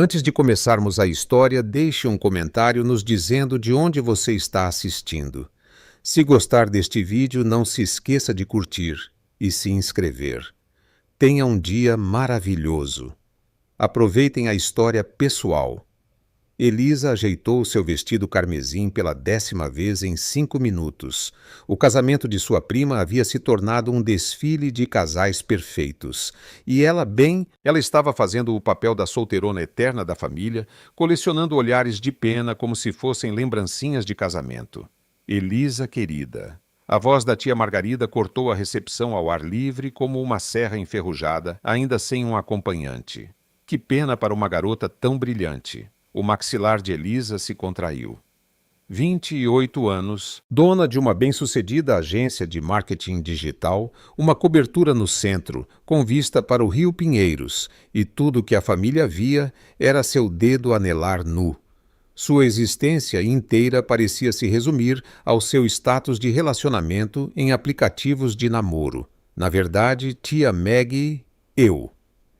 Antes de começarmos a história, deixe um comentário nos dizendo de onde você está assistindo. Se gostar deste vídeo, não se esqueça de curtir e se inscrever. Tenha um dia maravilhoso. Aproveitem a história pessoal. Elisa ajeitou seu vestido carmesim pela 10ª vez em 5 minutos. O casamento de sua prima havia se tornado um desfile de casais perfeitos. E ela estava fazendo o papel da solteirona eterna da família, colecionando olhares de pena como se fossem lembrancinhas de casamento. Elisa querida. A voz da tia Margarida cortou a recepção ao ar livre como uma serra enferrujada, ainda sem um acompanhante. Que pena para uma garota tão brilhante. O maxilar de Elisa se contraiu. 28 anos, dona de uma bem-sucedida agência de marketing digital, uma cobertura no centro, com vista para o Rio Pinheiros, e tudo que a família via era seu dedo anelar nu. Sua existência inteira parecia se resumir ao seu status de relacionamento em aplicativos de namoro. Na verdade, tia Maggie, eu.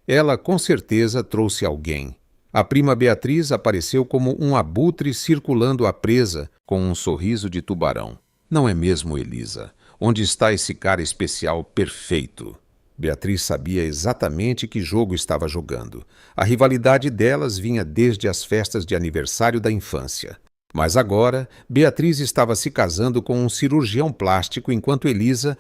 Ela com certeza trouxe alguém. A prima Beatriz apareceu como um abutre circulando a presa, com um sorriso de tubarão. Não é mesmo, Elisa? Onde está esse cara especial perfeito? Beatriz sabia exatamente que jogo estava jogando. A rivalidade delas vinha desde as festas de aniversário da infância. Mas agora, Beatriz estava se casando com um cirurgião plástico, enquanto Elisa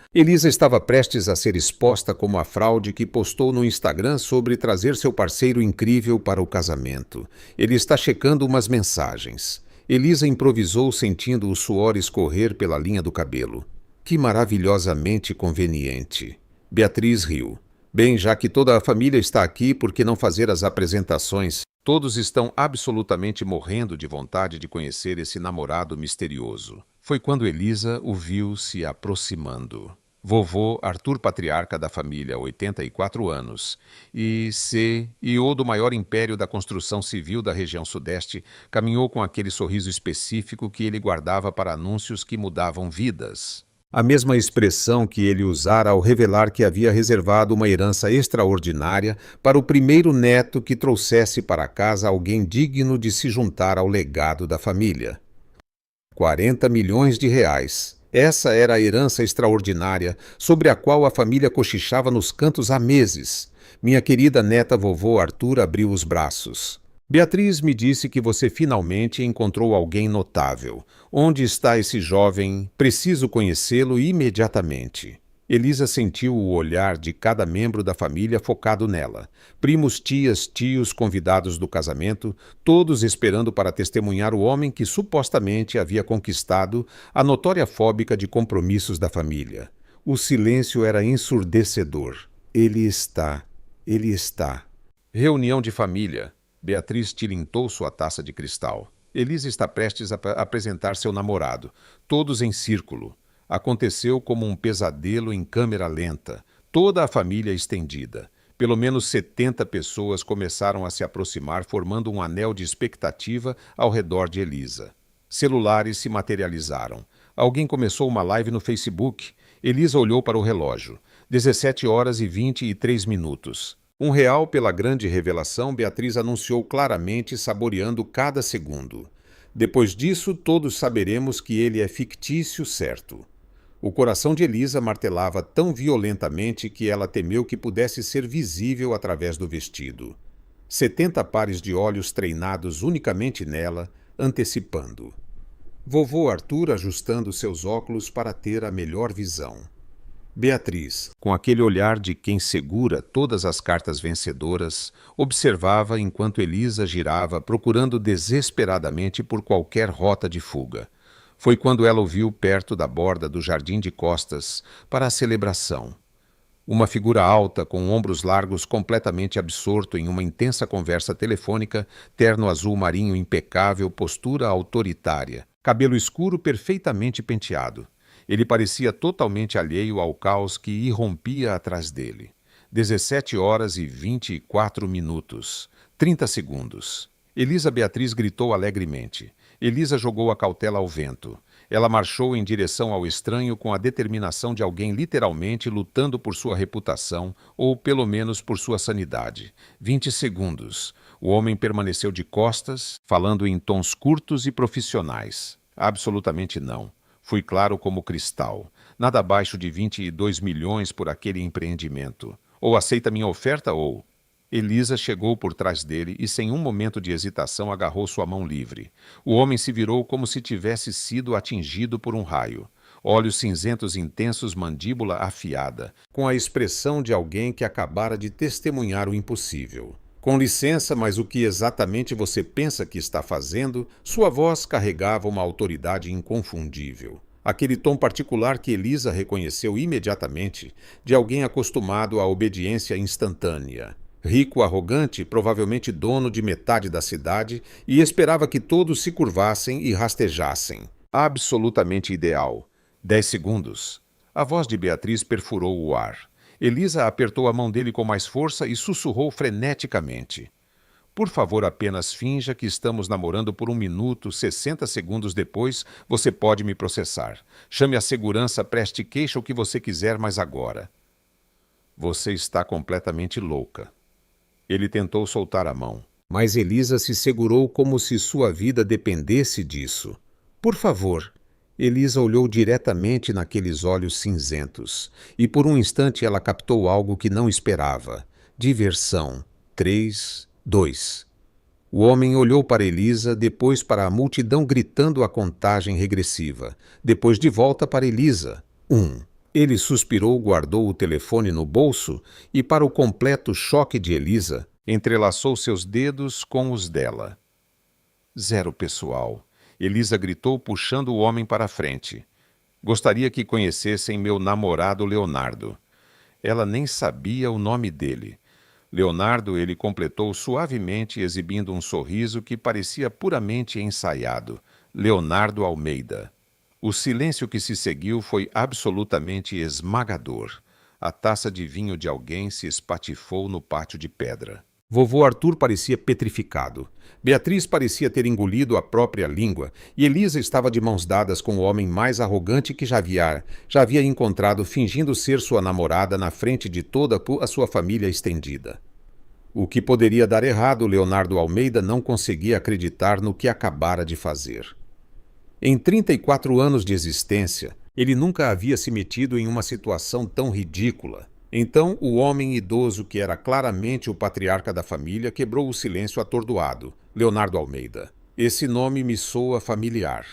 estava prestes a ser exposta como a fraude que postou no Instagram sobre trazer seu parceiro incrível para o casamento. Ele está checando umas mensagens. Elisa improvisou, sentindo o suor escorrer pela linha do cabelo. Que maravilhosamente conveniente. Beatriz riu. Bem, já que toda a família está aqui, por que não fazer as apresentações? Todos estão absolutamente morrendo de vontade de conhecer esse namorado misterioso. Foi quando Elisa o viu se aproximando. Vovô Arthur, patriarca da família, 84 anos, e CEO do maior império da construção civil da região sudeste, caminhou com aquele sorriso específico que ele guardava para anúncios que mudavam vidas. A mesma expressão que ele usara ao revelar que havia reservado uma herança extraordinária para o primeiro neto que trouxesse para casa alguém digno de se juntar ao legado da família. 40 milhões de reais. Essa era a herança extraordinária sobre a qual a família cochichava nos cantos há meses. Minha querida neta vovô Arthur abriu os braços. Beatriz me disse que você finalmente encontrou alguém notável. Onde está esse jovem? Preciso conhecê-lo imediatamente. Elisa sentiu o olhar de cada membro da família focado nela. Primos, tias, tios, convidados do casamento, todos esperando para testemunhar o homem que supostamente havia conquistado a notória fóbica de compromissos da família. O silêncio era ensurdecedor. Ele está. Reunião de família. Beatriz tilintou sua taça de cristal. Elisa está prestes a apresentar seu namorado. Todos em círculo. Aconteceu como um pesadelo em câmera lenta. Toda a família estendida. Pelo menos 70 pessoas começaram a se aproximar, formando um anel de expectativa ao redor de Elisa. Celulares se materializaram. Alguém começou uma live no Facebook. Elisa olhou para o relógio. 17h23. R$1 pela grande revelação, Beatriz anunciou claramente, saboreando cada segundo. Depois disso, todos saberemos que ele é fictício, certo? O coração de Elisa martelava tão violentamente que ela temeu que pudesse ser visível através do vestido. 70 pares de olhos treinados unicamente nela, antecipando. Vovô Arthur ajustando seus óculos para ter a melhor visão. Beatriz, com aquele olhar de quem segura todas as cartas vencedoras, observava enquanto Elisa girava, procurando desesperadamente por qualquer rota de fuga. Foi quando ela o viu perto da borda do jardim de costas para a celebração. Uma figura alta, com ombros largos, completamente absorto em uma intensa conversa telefônica, terno azul marinho impecável, postura autoritária, cabelo escuro perfeitamente penteado. Ele parecia totalmente alheio ao caos que irrompia atrás dele. 17h24. 30 segundos. Elisa Beatriz gritou alegremente. Elisa jogou a cautela ao vento. Ela marchou em direção ao estranho com a determinação de alguém literalmente lutando por sua reputação ou, pelo menos, por sua sanidade. 20 segundos. O homem permaneceu de costas, falando em tons curtos e profissionais. Absolutamente não. Fui claro como cristal. Nada abaixo de 22 milhões por aquele empreendimento. Ou aceita minha oferta ou... Elisa chegou por trás dele e, sem um momento de hesitação, agarrou sua mão livre. O homem se virou como se tivesse sido atingido por um raio. Olhos cinzentos intensos, mandíbula afiada, com a expressão de alguém que acabara de testemunhar o impossível. Com licença, mas o que exatamente você pensa que está fazendo? Sua voz carregava uma autoridade inconfundível. Aquele tom particular que Elisa reconheceu imediatamente, de alguém acostumado à obediência instantânea. Rico, arrogante, provavelmente dono de metade da cidade, e esperava que todos se curvassem e rastejassem. Absolutamente ideal. 10 segundos. A voz de Beatriz perfurou o ar. Elisa apertou a mão dele com mais força e sussurrou freneticamente. Por favor, apenas finja que estamos namorando por 1 minuto, 60 segundos depois, você pode me processar. Chame a segurança, preste queixa o que você quiser, mas agora. Você está completamente louca. Ele tentou soltar a mão, mas Elisa se segurou como se sua vida dependesse disso. Por favor. Elisa olhou diretamente naqueles olhos cinzentos, e por um instante ela captou algo que não esperava. Diversão. 3, 2. O homem olhou para Elisa, depois para a multidão gritando a contagem regressiva, depois de volta para Elisa. 1. Ele suspirou, guardou o telefone no bolso e, para o completo choque de Elisa, entrelaçou seus dedos com os dela. 0, pessoal. Elisa gritou, puxando o homem para a frente. Gostaria que conhecessem meu namorado Leonardo. Ela nem sabia o nome dele. Leonardo, ele completou suavemente, exibindo um sorriso que parecia puramente ensaiado. Leonardo Almeida. O silêncio que se seguiu foi absolutamente esmagador. A taça de vinho de alguém se espatifou no pátio de pedra. Vovô Arthur parecia petrificado. Beatriz parecia ter engolido a própria língua, e Elisa estava de mãos dadas com o homem mais arrogante que já havia encontrado, fingindo ser sua namorada na frente de toda a sua família estendida. O que poderia dar errado, Leonardo Almeida não conseguia acreditar no que acabara de fazer. Em 34 anos de existência, ele nunca havia se metido em uma situação tão ridícula. Então, o homem idoso, que era claramente o patriarca da família, quebrou o silêncio atordoado. Leonardo Almeida. Esse nome me soa familiar.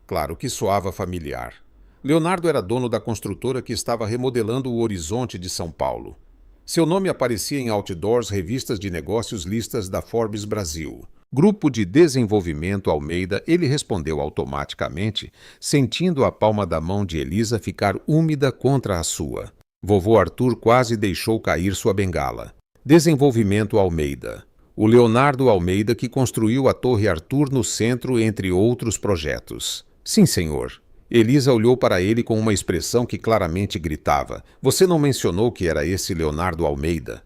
Claro que soava familiar. Leonardo era dono da construtora que estava remodelando o horizonte de São Paulo. Seu nome aparecia em outdoors, revistas de negócios, listas da Forbes Brasil. Grupo de Desenvolvimento Almeida, ele respondeu automaticamente, sentindo a palma da mão de Elisa ficar úmida contra a sua. Vovô Arthur quase deixou cair sua bengala. Desenvolvimento Almeida. O Leonardo Almeida que construiu a Torre Arthur no centro, entre outros projetos. Sim, senhor. Elisa olhou para ele com uma expressão que claramente gritava. Você não mencionou que era esse Leonardo Almeida?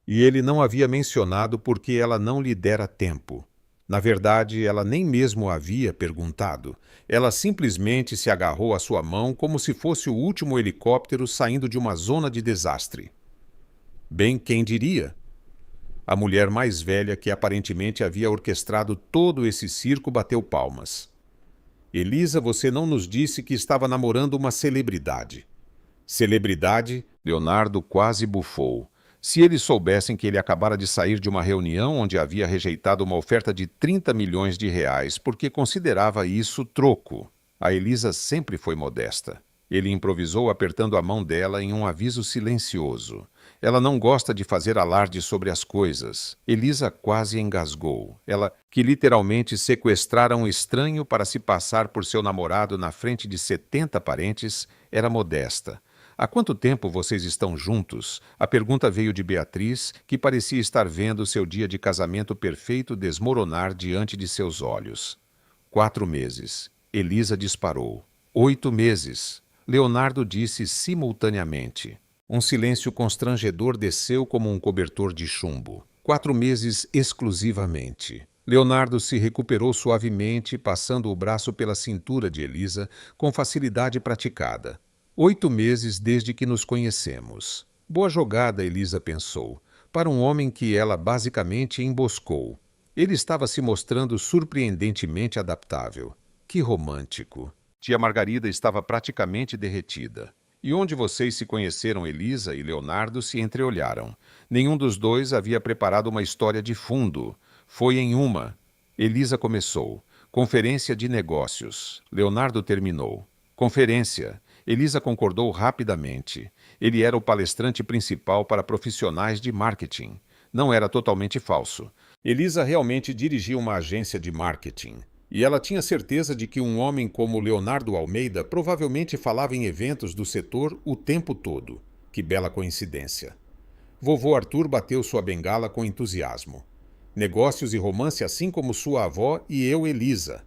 E ele não havia mencionado porque ela não lhe dera tempo. Na verdade, ela nem mesmo havia perguntado. Ela simplesmente se agarrou à sua mão como se fosse o último helicóptero saindo de uma zona de desastre. Bem, quem diria? A mulher mais velha, que aparentemente havia orquestrado todo esse circo, bateu palmas. Elisa, você não nos disse que estava namorando uma celebridade. Celebridade? Leonardo quase bufou. Se eles soubessem que ele acabara de sair de uma reunião onde havia rejeitado uma oferta de 30 milhões de reais porque considerava isso troco. A Elisa sempre foi modesta. Ele improvisou apertando a mão dela em um aviso silencioso. Ela não gosta de fazer alarde sobre as coisas. Elisa quase engasgou. Ela, que literalmente sequestrara um estranho para se passar por seu namorado na frente de 70 parentes, era modesta. Há quanto tempo vocês estão juntos? A pergunta veio de Beatriz, que parecia estar vendo seu dia de casamento perfeito desmoronar diante de seus olhos. 4 meses. Elisa disparou. 8 meses. Leonardo disse simultaneamente. Um silêncio constrangedor desceu como um cobertor de chumbo. 4 meses exclusivamente. Leonardo se recuperou suavemente, passando o braço pela cintura de Elisa com facilidade praticada. 8 meses desde que nos conhecemos. Boa jogada, Elisa pensou. para um homem que ela basicamente emboscou. Ele estava se mostrando surpreendentemente adaptável. Que romântico! Tia Margarida estava praticamente derretida. E onde vocês se conheceram, Elisa e Leonardo se entreolharam. Nenhum dos dois havia preparado uma história de fundo. Foi em uma. Elisa começou. Conferência de negócios. Leonardo terminou. Conferência. Elisa concordou rapidamente. Ele era o palestrante principal para profissionais de marketing. Não era totalmente falso. Elisa realmente dirigia uma agência de marketing. E ela tinha certeza de que um homem como Leonardo Almeida provavelmente falava em eventos do setor o tempo todo. Que bela coincidência. Vovô Arthur bateu sua bengala com entusiasmo. Negócios e romance assim como sua avó e eu, Elisa.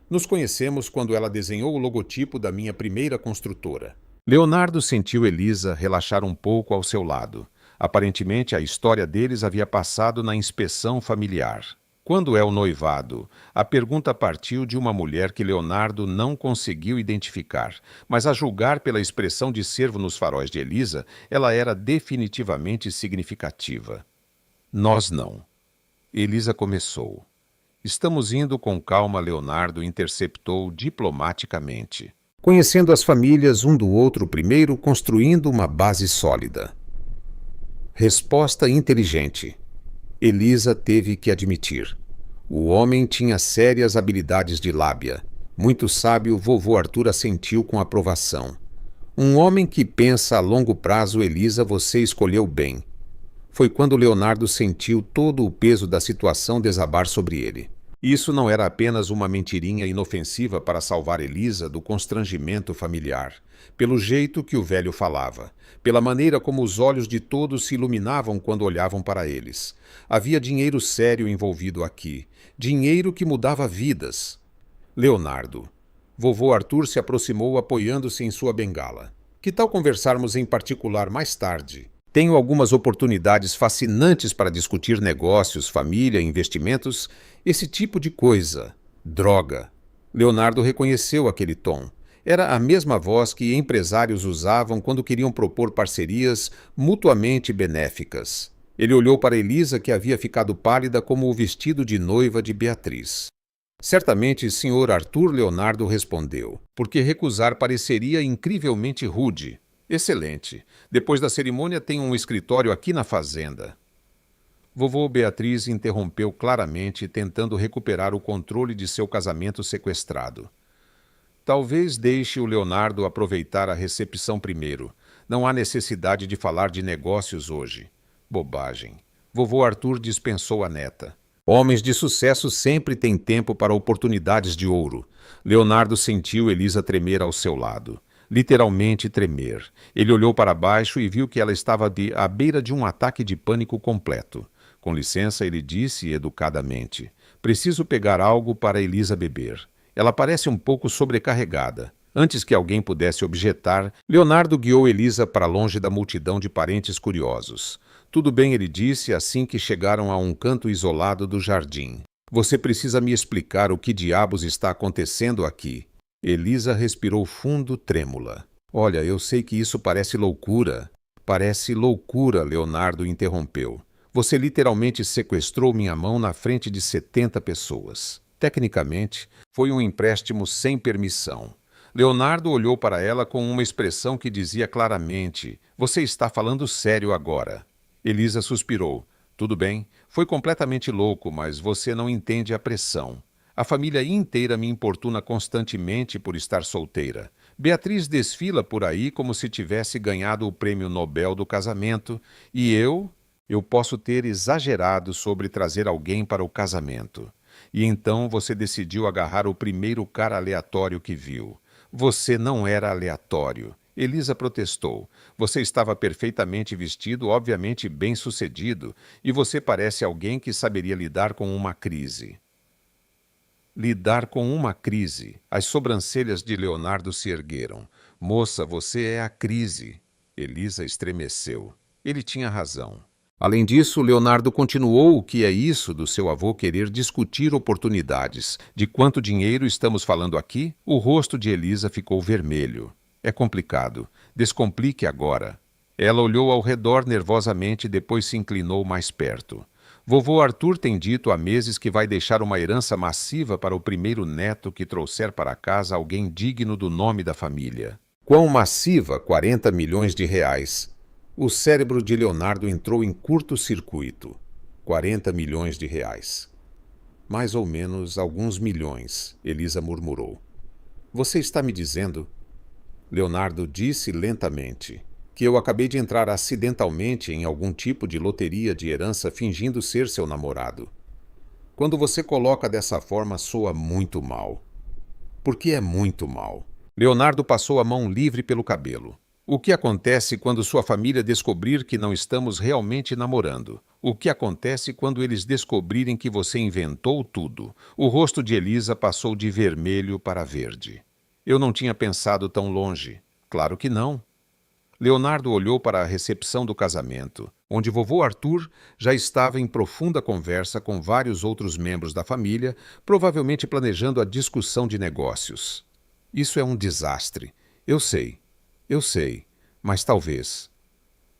Nos conhecemos quando ela desenhou o logotipo da minha primeira construtora. Leonardo sentiu Elisa relaxar um pouco ao seu lado. Aparentemente, a história deles havia passado na inspeção familiar. Quando é o noivado? A pergunta partiu de uma mulher que Leonardo não conseguiu identificar, mas a julgar pela expressão de cervo nos faróis de Elisa, ela era definitivamente significativa. Nós não. Elisa começou. Estamos indo com calma, Leonardo interceptou diplomaticamente. Conhecendo as famílias um do outro primeiro, construindo uma base sólida. Resposta inteligente. Elisa teve que admitir. O homem tinha sérias habilidades de lábia. Muito sábio, vovô Arthur assentiu com aprovação. Um homem que pensa a longo prazo, Elisa, você escolheu bem. Foi quando Leonardo sentiu todo o peso da situação desabar sobre ele. Isso não era apenas uma mentirinha inofensiva para salvar Elisa do constrangimento familiar. Pelo jeito que o velho falava, pela maneira como os olhos de todos se iluminavam quando olhavam para eles. Havia dinheiro sério envolvido aqui, dinheiro que mudava vidas. Leonardo. Vovô Arthur se aproximou apoiando-se em sua bengala. Que tal conversarmos em particular mais tarde? Tenho algumas oportunidades fascinantes para discutir negócios, família, investimentos, esse tipo de coisa. Droga. Leonardo reconheceu aquele tom. Era a mesma voz que empresários usavam quando queriam propor parcerias mutuamente benéficas. Ele olhou para Elisa, que havia ficado pálida como o vestido de noiva de Beatriz. Certamente, Sr. Arthur, Leonardo respondeu, porque recusar pareceria incrivelmente rude. Excelente. Depois da cerimônia tem um escritório aqui na fazenda. Vovô Beatriz interrompeu claramente, tentando recuperar o controle de seu casamento sequestrado. Talvez deixe o Leonardo aproveitar a recepção primeiro. Não há necessidade de falar de negócios hoje. Bobagem. Vovô Arthur dispensou a neta. Homens de sucesso sempre têm tempo para oportunidades de ouro. Leonardo sentiu Elisa tremer ao seu lado. Literalmente tremer. Ele olhou para baixo e viu que ela estava à beira de um ataque de pânico completo. Com licença, ele disse educadamente. Preciso pegar algo para Elisa beber. Ela parece um pouco sobrecarregada. Antes que alguém pudesse objetar, Leonardo guiou Elisa para longe da multidão de parentes curiosos. Tudo bem, ele disse assim que chegaram a um canto isolado do jardim. Você precisa me explicar o que diabos está acontecendo aqui. Elisa respirou fundo, trêmula. Olha, eu sei que isso parece loucura. Parece loucura, Leonardo interrompeu. Você literalmente sequestrou minha mão na frente de 70 pessoas. Tecnicamente, foi um empréstimo sem permissão. Leonardo olhou para ela com uma expressão que dizia claramente: você está falando sério agora. Elisa suspirou. Tudo bem, foi completamente louco, mas você não entende a pressão. A família inteira me importuna constantemente por estar solteira. Beatriz desfila por aí como se tivesse ganhado o prêmio Nobel do casamento, e eu posso ter exagerado sobre trazer alguém para o casamento. E então você decidiu agarrar o primeiro cara aleatório que viu. Você não era aleatório. Elisa protestou. Você estava perfeitamente vestido, obviamente bem-sucedido, e você parece alguém que saberia lidar com uma crise. Lidar com uma crise. As sobrancelhas de Leonardo se ergueram. Moça, você é a crise. Elisa estremeceu. Ele tinha razão. Além disso, Leonardo continuou: o que é isso do seu avô querer discutir oportunidades? De quanto dinheiro estamos falando aqui? O rosto de Elisa ficou vermelho. É complicado. Descomplique agora. Ela olhou ao redor nervosamente e depois se inclinou mais perto. Vovô Arthur tem dito há meses que vai deixar uma herança massiva para o primeiro neto que trouxer para casa alguém digno do nome da família. Quão massiva? 40 milhões de reais. O cérebro de Leonardo entrou em curto-circuito. 40 milhões de reais. Mais ou menos alguns milhões, Elisa murmurou. Você está me dizendo? Leonardo disse lentamente que eu acabei de entrar acidentalmente em algum tipo de loteria de herança fingindo ser seu namorado. Quando você coloca dessa forma, soa muito mal. Porque é muito mal. Leonardo passou a mão livre pelo cabelo. O que acontece quando sua família descobrir que não estamos realmente namorando? O que acontece quando eles descobrirem que você inventou tudo? O rosto de Elisa passou de vermelho para verde. Eu não tinha pensado tão longe. Claro que não. Leonardo olhou para a recepção do casamento, onde vovô Arthur já estava em profunda conversa com vários outros membros da família, provavelmente planejando a discussão de negócios. Isso é um desastre. Eu sei, mas talvez.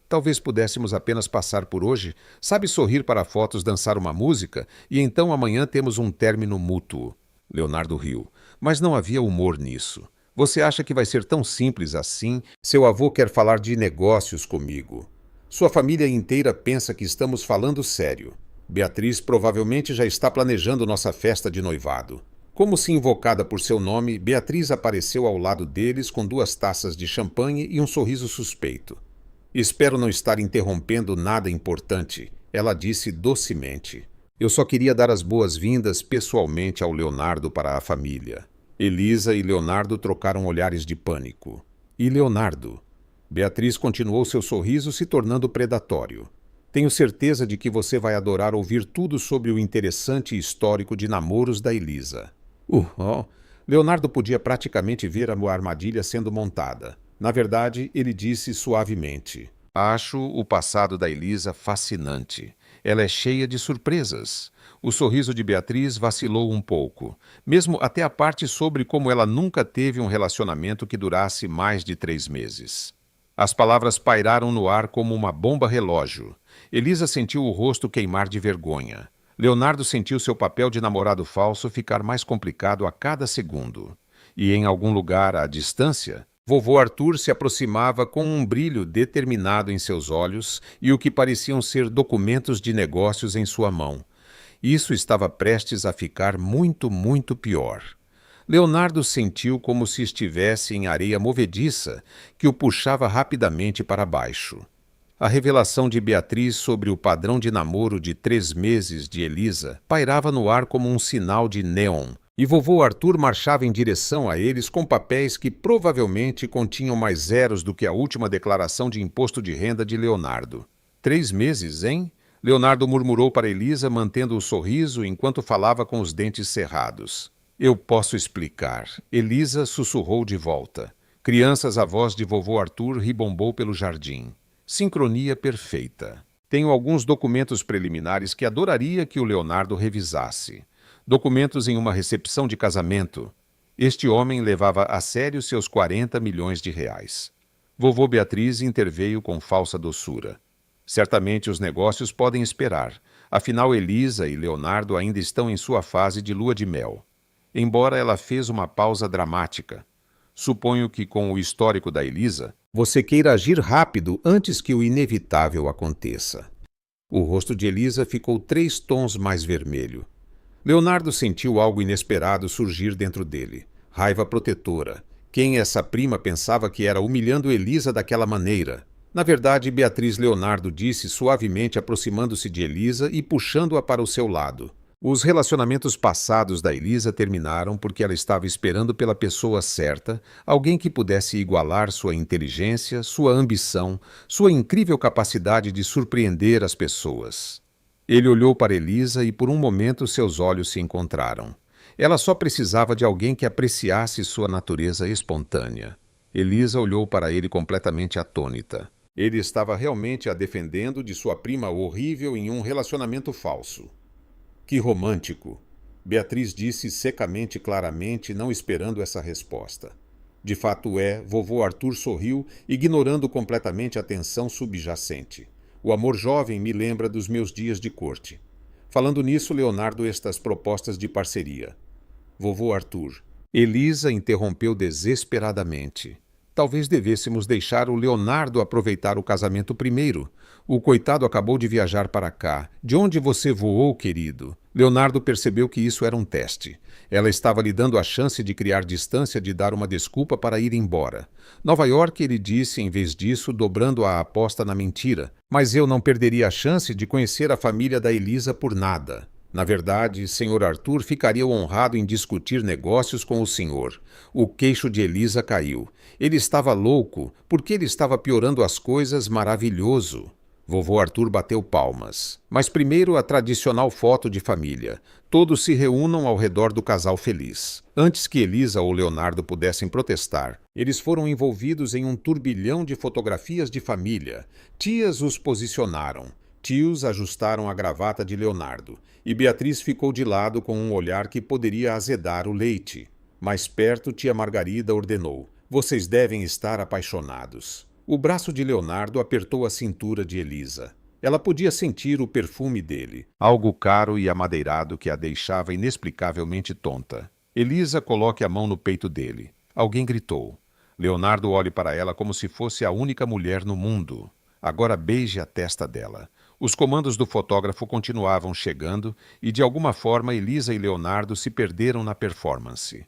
Talvez pudéssemos apenas passar por hoje, sabe, sorrir para fotos, dançar uma música, e então amanhã temos um término mútuo. Leonardo riu, mas não havia humor nisso. Você acha que vai ser tão simples assim? Seu avô quer falar de negócios comigo. Sua família inteira pensa que estamos falando sério. Beatriz provavelmente já está planejando nossa festa de noivado. Como se invocada por seu nome, Beatriz apareceu ao lado deles com 2 taças de champanhe e um sorriso suspeito. Espero não estar interrompendo nada importante, ela disse docemente. Eu só queria dar as boas-vindas pessoalmente ao Leonardo para a família. Elisa e Leonardo trocaram olhares de pânico. E Leonardo? Beatriz continuou seu sorriso se tornando predatório. Tenho certeza de que você vai adorar ouvir tudo sobre o interessante histórico de namoros da Elisa. Leonardo podia praticamente ver a armadilha sendo montada. Na verdade, ele disse suavemente: Acho o passado da Elisa fascinante. Ela é cheia de surpresas. O sorriso de Beatriz vacilou um pouco, mesmo até a parte sobre como ela nunca teve um relacionamento que durasse mais de 3 meses. As palavras pairaram no ar como uma bomba relógio. Elisa sentiu o rosto queimar de vergonha. Leonardo sentiu seu papel de namorado falso ficar mais complicado a cada segundo. E em algum lugar à distância, vovô Arthur se aproximava com um brilho determinado em seus olhos e o que pareciam ser documentos de negócios em sua mão. Isso estava prestes a ficar muito, muito pior. Leonardo sentiu como se estivesse em areia movediça que o puxava rapidamente para baixo. A revelação de Beatriz sobre o padrão de namoro de 3 meses de Elisa pairava no ar como um sinal de néon, e vovô Arthur marchava em direção a eles com papéis que provavelmente continham mais zeros do que a última declaração de imposto de renda de Leonardo. 3 meses, hein? Leonardo murmurou para Elisa, mantendo o sorriso enquanto falava com os dentes cerrados. Eu posso explicar. Elisa sussurrou de volta. Crianças, a voz de vovô Arthur ribombou pelo jardim. Sincronia perfeita. Tenho alguns documentos preliminares que adoraria que o Leonardo revisasse. Documentos em uma recepção de casamento. Este homem levava a sério seus 40 milhões de reais. Vovô Beatriz interveio com falsa doçura. Certamente os negócios podem esperar. Afinal, Elisa e Leonardo ainda estão em sua fase de lua de mel. Embora ela fez uma pausa dramática. Suponho que com o histórico da Elisa, você queira agir rápido antes que o inevitável aconteça. O rosto de Elisa ficou 3 tons mais vermelho. Leonardo sentiu algo inesperado surgir dentro dele. Raiva protetora. Quem essa prima pensava que era humilhando Elisa daquela maneira? Na verdade, Beatriz, Leonardo disse suavemente, aproximando-se de Elisa e puxando-a para o seu lado. Os relacionamentos passados da Elisa terminaram porque ela estava esperando pela pessoa certa, alguém que pudesse igualar sua inteligência, sua ambição, sua incrível capacidade de surpreender as pessoas. Ele olhou para Elisa e por um momento seus olhos se encontraram. Ela só precisava de alguém que apreciasse sua natureza espontânea. Elisa olhou para ele completamente atônita. Ele estava realmente a defendendo de sua prima horrível em um relacionamento falso. Que romântico! Beatriz disse secamente, claramente, não esperando essa resposta. De fato é, vovô Arthur sorriu, ignorando completamente a tensão subjacente. O amor jovem me lembra dos meus dias de corte. Falando nisso, Leonardo, estas propostas de parceria. Vovô Arthur. Elisa interrompeu desesperadamente. Talvez devêssemos deixar o Leonardo aproveitar o casamento primeiro. O coitado acabou de viajar para cá. De onde você voou, querido? Leonardo percebeu que isso era um teste. Ela estava lhe dando a chance de criar distância, de dar uma desculpa para ir embora. Nova York, ele disse, em vez disso, dobrando a aposta na mentira. Mas eu não perderia a chance de conhecer a família da Elisa por nada. Na verdade, Sr. Arthur ficaria honrado em discutir negócios com o senhor. O queixo de Elisa caiu. Ele estava louco, porque ele estava piorando as coisas. Maravilhoso. Vovô Arthur bateu palmas. Mas primeiro a tradicional foto de família. Todos se reúnam ao redor do casal feliz. Antes que Elisa ou Leonardo pudessem protestar, eles foram envolvidos em um turbilhão de fotografias de família. Tias os posicionaram. Tios ajustaram a gravata de Leonardo, e Beatriz ficou de lado com um olhar que poderia azedar o leite. Mais perto, tia Margarida ordenou: "Vocês devem estar apaixonados." O braço de Leonardo apertou a cintura de Elisa. Ela podia sentir o perfume dele, algo caro e amadeirado que a deixava inexplicavelmente tonta. Elisa, coloque a mão no peito dele. Alguém gritou. Leonardo olhe para ela como se fosse a única mulher no mundo. Agora beije a testa dela. Os comandos do fotógrafo continuavam chegando e, de alguma forma, Elisa e Leonardo se perderam na performance.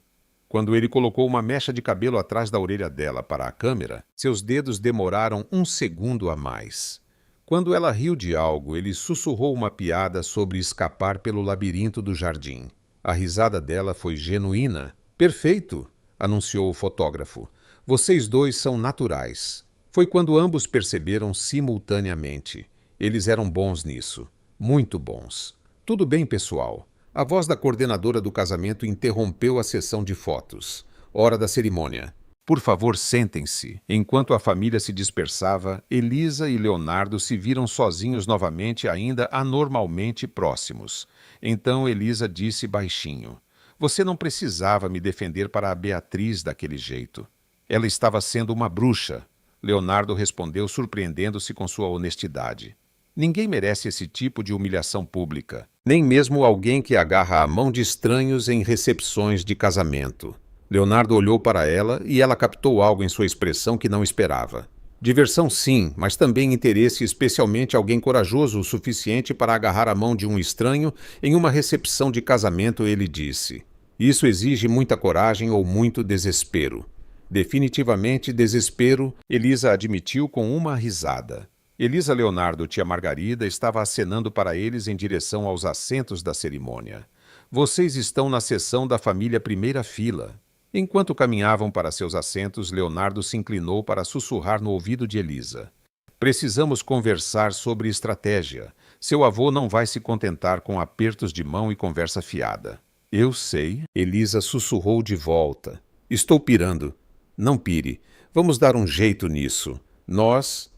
Quando ele colocou uma mecha de cabelo atrás da orelha dela para a câmera, seus dedos demoraram um segundo a mais. Quando ela riu de algo, ele sussurrou uma piada sobre escapar pelo labirinto do jardim. A risada dela foi genuína. "Perfeito", anunciou o fotógrafo. "Vocês dois são naturais." Foi quando ambos perceberam simultaneamente. Eles eram bons nisso. Muito bons. "Tudo bem, pessoal." A voz da coordenadora do casamento interrompeu a sessão de fotos. Hora da cerimônia. "Por favor, sentem-se." Enquanto a família se dispersava, Elisa e Leonardo se viram sozinhos novamente, ainda anormalmente próximos. Então Elisa disse baixinho: "Você não precisava me defender para a Beatriz daquele jeito. Ela estava sendo uma bruxa." Leonardo respondeu, surpreendendo-se com sua honestidade. "Ninguém merece esse tipo de humilhação pública. Nem mesmo alguém que agarra a mão de estranhos em recepções de casamento." Leonardo olhou para ela e ela captou algo em sua expressão que não esperava. Diversão sim, mas também interesse, especialmente alguém corajoso o suficiente para agarrar a mão de um estranho em uma recepção de casamento, ele disse. "Isso exige muita coragem ou muito desespero." "Definitivamente desespero", Elisa admitiu com uma risada. Elisa, Leonardo e tia Margarida estava acenando para eles em direção aos assentos da cerimônia. "Vocês estão na seção da família primeira fila." Enquanto caminhavam para seus assentos, Leonardo se inclinou para sussurrar no ouvido de Elisa. "Precisamos conversar sobre estratégia. Seu avô não vai se contentar com apertos de mão e conversa fiada." "Eu sei", Elisa sussurrou de volta. "Estou pirando." "Não pire. Vamos dar um jeito nisso. Nós..."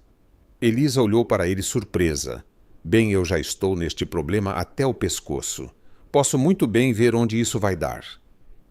Elisa olhou para ele surpresa. "Bem, eu já estou neste problema até o pescoço. Posso muito bem ver onde isso vai dar."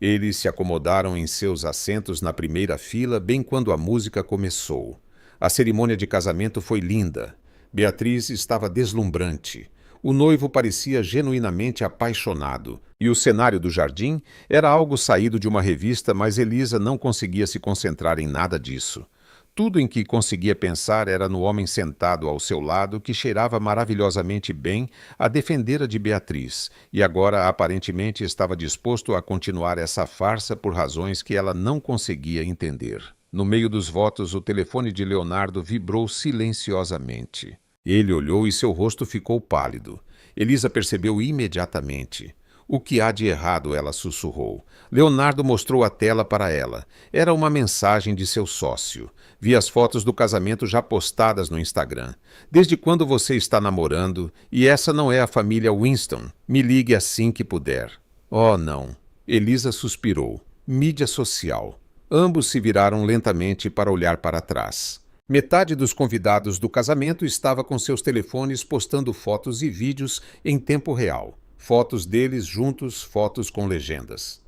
Eles se acomodaram em seus assentos na primeira fila bem quando a música começou. A cerimônia de casamento foi linda. Beatriz estava deslumbrante. O noivo parecia genuinamente apaixonado. E o cenário do jardim era algo saído de uma revista, mas Elisa não conseguia se concentrar em nada disso. Tudo em que conseguia pensar era no homem sentado ao seu lado que cheirava maravilhosamente bem, a defendera de Beatriz, e agora aparentemente estava disposto a continuar essa farsa por razões que ela não conseguia entender. No meio dos votos, o telefone de Leonardo vibrou silenciosamente. Ele olhou e seu rosto ficou pálido. Elisa percebeu imediatamente. "O que há de errado?" ela sussurrou. Leonardo mostrou a tela para ela. Era uma mensagem de seu sócio. "Vi as fotos do casamento já postadas no Instagram. Desde quando você está namorando? E essa não é a família Winston. Me ligue assim que puder." "Oh, não." Elisa suspirou. Mídia social. Ambos se viraram lentamente para olhar para trás. Metade dos convidados do casamento estava com seus telefones postando fotos e vídeos em tempo real. Fotos deles juntos, fotos com legendas.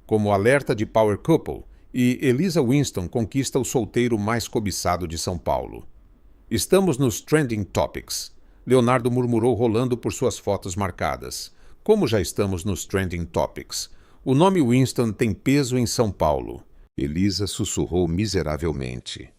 Como alerta de Power Couple, E Elisa Winston conquista o solteiro mais cobiçado de São Paulo. Estamos nos Trending Topics. Leonardo murmurou rolando por suas fotos marcadas. Como já estamos nos Trending Topics? O nome Winston tem peso em São Paulo. Elisa sussurrou miseravelmente.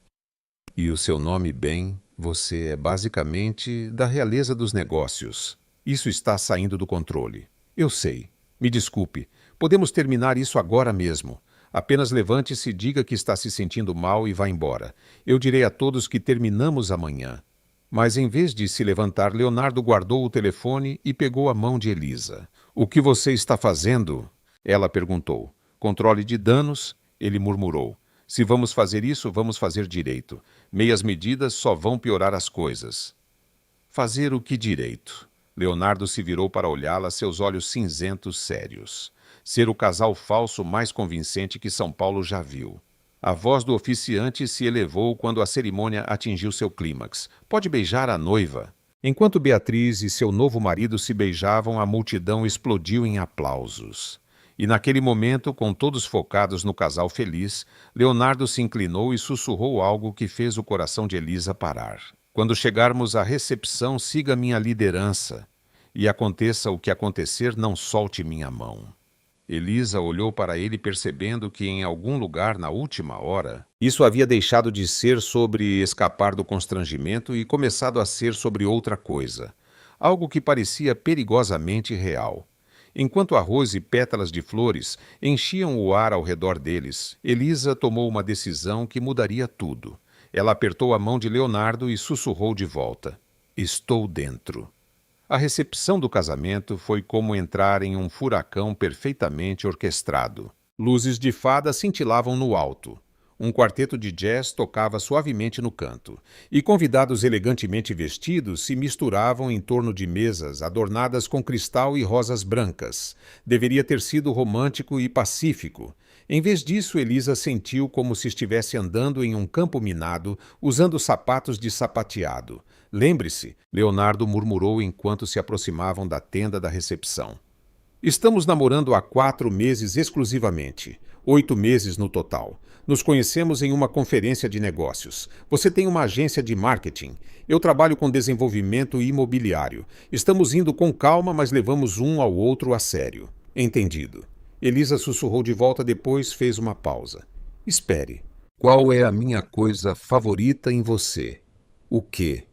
E o seu nome, bem, você é basicamente da realeza dos negócios. Isso está saindo do controle. Eu sei. Me desculpe. Podemos terminar isso agora mesmo. Apenas levante-se, diga que está se sentindo mal e vá embora. Eu direi a todos que terminamos amanhã. Mas em vez de se levantar, Leonardo guardou o telefone e pegou a mão de Elisa. O que você está fazendo? Ela perguntou. Controle de danos? Ele murmurou. Se vamos fazer isso, vamos fazer direito. Meias medidas só vão piorar as coisas. Fazer o que direito? Leonardo se virou para olhá-la, seus olhos cinzentos sérios. Ser o casal falso mais convincente que São Paulo já viu. A voz do oficiante se elevou quando a cerimônia atingiu seu clímax. Pode beijar a noiva. Enquanto Beatriz e seu novo marido se beijavam, a multidão explodiu em aplausos. E naquele momento, com todos focados no casal feliz, Leonardo se inclinou e sussurrou algo que fez o coração de Elisa parar. Quando chegarmos à recepção, siga minha liderança. E aconteça o que acontecer, não solte minha mão. Elisa olhou para ele percebendo que em algum lugar na última hora, isso havia deixado de ser sobre escapar do constrangimento e começado a ser sobre outra coisa. Algo que parecia perigosamente real. Enquanto arroz e pétalas de flores enchiam o ar ao redor deles, Elisa tomou uma decisão que mudaria tudo. Ela apertou a mão de Leonardo e sussurrou de volta. Estou dentro. A recepção do casamento foi como entrar em um furacão perfeitamente orquestrado. Luzes de fada cintilavam no alto. Um quarteto de jazz tocava suavemente no canto, e convidados elegantemente vestidos se misturavam em torno de mesas adornadas com cristal e rosas brancas. Deveria ter sido romântico e pacífico. Em vez disso, Elisa sentiu como se estivesse andando em um campo minado, usando sapatos de sapateado. Lembre-se, Leonardo murmurou enquanto se aproximavam da tenda da recepção. Estamos namorando há 4 meses exclusivamente. 8 meses no total. Nos conhecemos em uma conferência de negócios. Você tem uma agência de marketing. Eu trabalho com desenvolvimento imobiliário. Estamos indo com calma, mas levamos um ao outro a sério. Entendido. Elisa sussurrou de volta, depois fez uma pausa. Espere. Qual é a minha coisa favorita em você? O quê?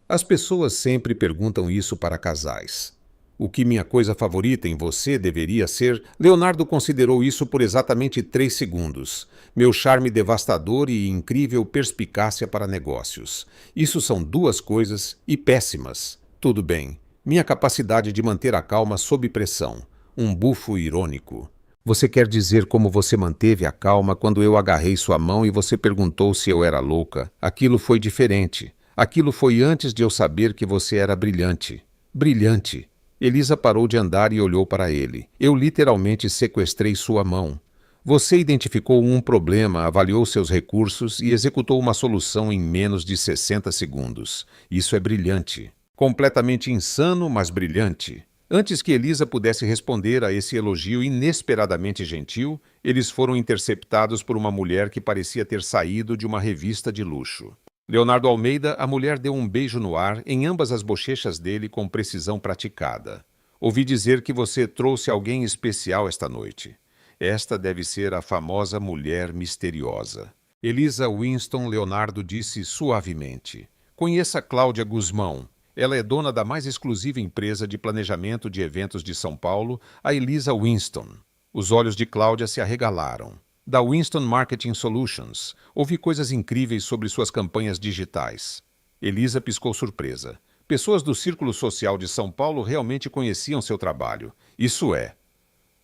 As pessoas sempre perguntam isso para casais. O que minha coisa favorita em você deveria ser? Leonardo considerou isso por exatamente 3 segundos. Meu charme devastador e incrível perspicácia para negócios. Isso são 2 coisas e péssimas. Tudo bem. Minha capacidade de manter a calma sob pressão. Um bufo irônico. Você quer dizer como você manteve a calma quando eu agarrei sua mão e você perguntou se eu era louca? Aquilo foi diferente. Aquilo foi antes de eu saber que você era brilhante. Brilhante. Elisa parou de andar e olhou para ele. Eu literalmente sequestrei sua mão. Você identificou um problema, avaliou seus recursos e executou uma solução em menos de 60 segundos. Isso é brilhante. Completamente insano, mas brilhante. Antes que Elisa pudesse responder a esse elogio inesperadamente gentil, eles foram interceptados por uma mulher que parecia ter saído de uma revista de luxo. Leonardo Almeida, a mulher deu um beijo no ar em ambas as bochechas dele com precisão praticada. Ouvi dizer que você trouxe alguém especial esta noite. Esta deve ser a famosa mulher misteriosa. Elisa Winston, Leonardo disse suavemente. Conheça Cláudia Guzmão. Ela é dona da mais exclusiva empresa de planejamento de eventos de São Paulo, a Elisa Winston. Os olhos de Cláudia se arregalaram. Da Winston Marketing Solutions. Ouvi coisas incríveis sobre suas campanhas digitais. Elisa piscou surpresa. Pessoas do círculo social de São Paulo realmente conheciam seu trabalho. Isso é.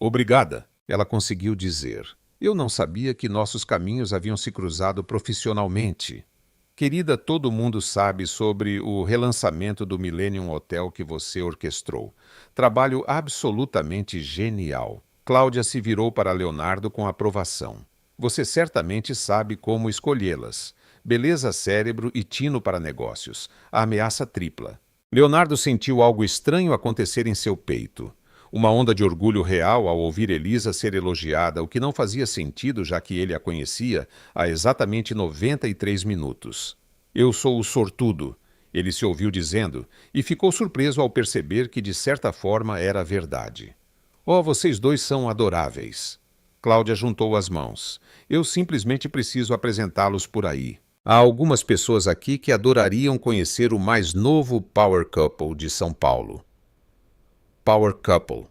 Obrigada, ela conseguiu dizer. Eu não sabia que nossos caminhos haviam se cruzado profissionalmente. Querida, todo mundo sabe sobre o relançamento do Millennium Hotel que você orquestrou. Trabalho absolutamente genial. Cláudia se virou para Leonardo com aprovação. Você certamente sabe como escolhê-las. Beleza, cérebro e tino para negócios. A ameaça tripla. Leonardo sentiu algo estranho acontecer em seu peito. Uma onda de orgulho real ao ouvir Elisa ser elogiada, o que não fazia sentido, já que ele a conhecia há exatamente 93 minutos. Eu sou o sortudo, ele se ouviu dizendo, e ficou surpreso ao perceber que, de certa forma, era verdade. Oh, vocês dois são adoráveis. Cláudia juntou as mãos. Eu simplesmente preciso apresentá-los por aí. Há algumas pessoas aqui que adorariam conhecer o mais novo Power Couple de São Paulo. Power Couple.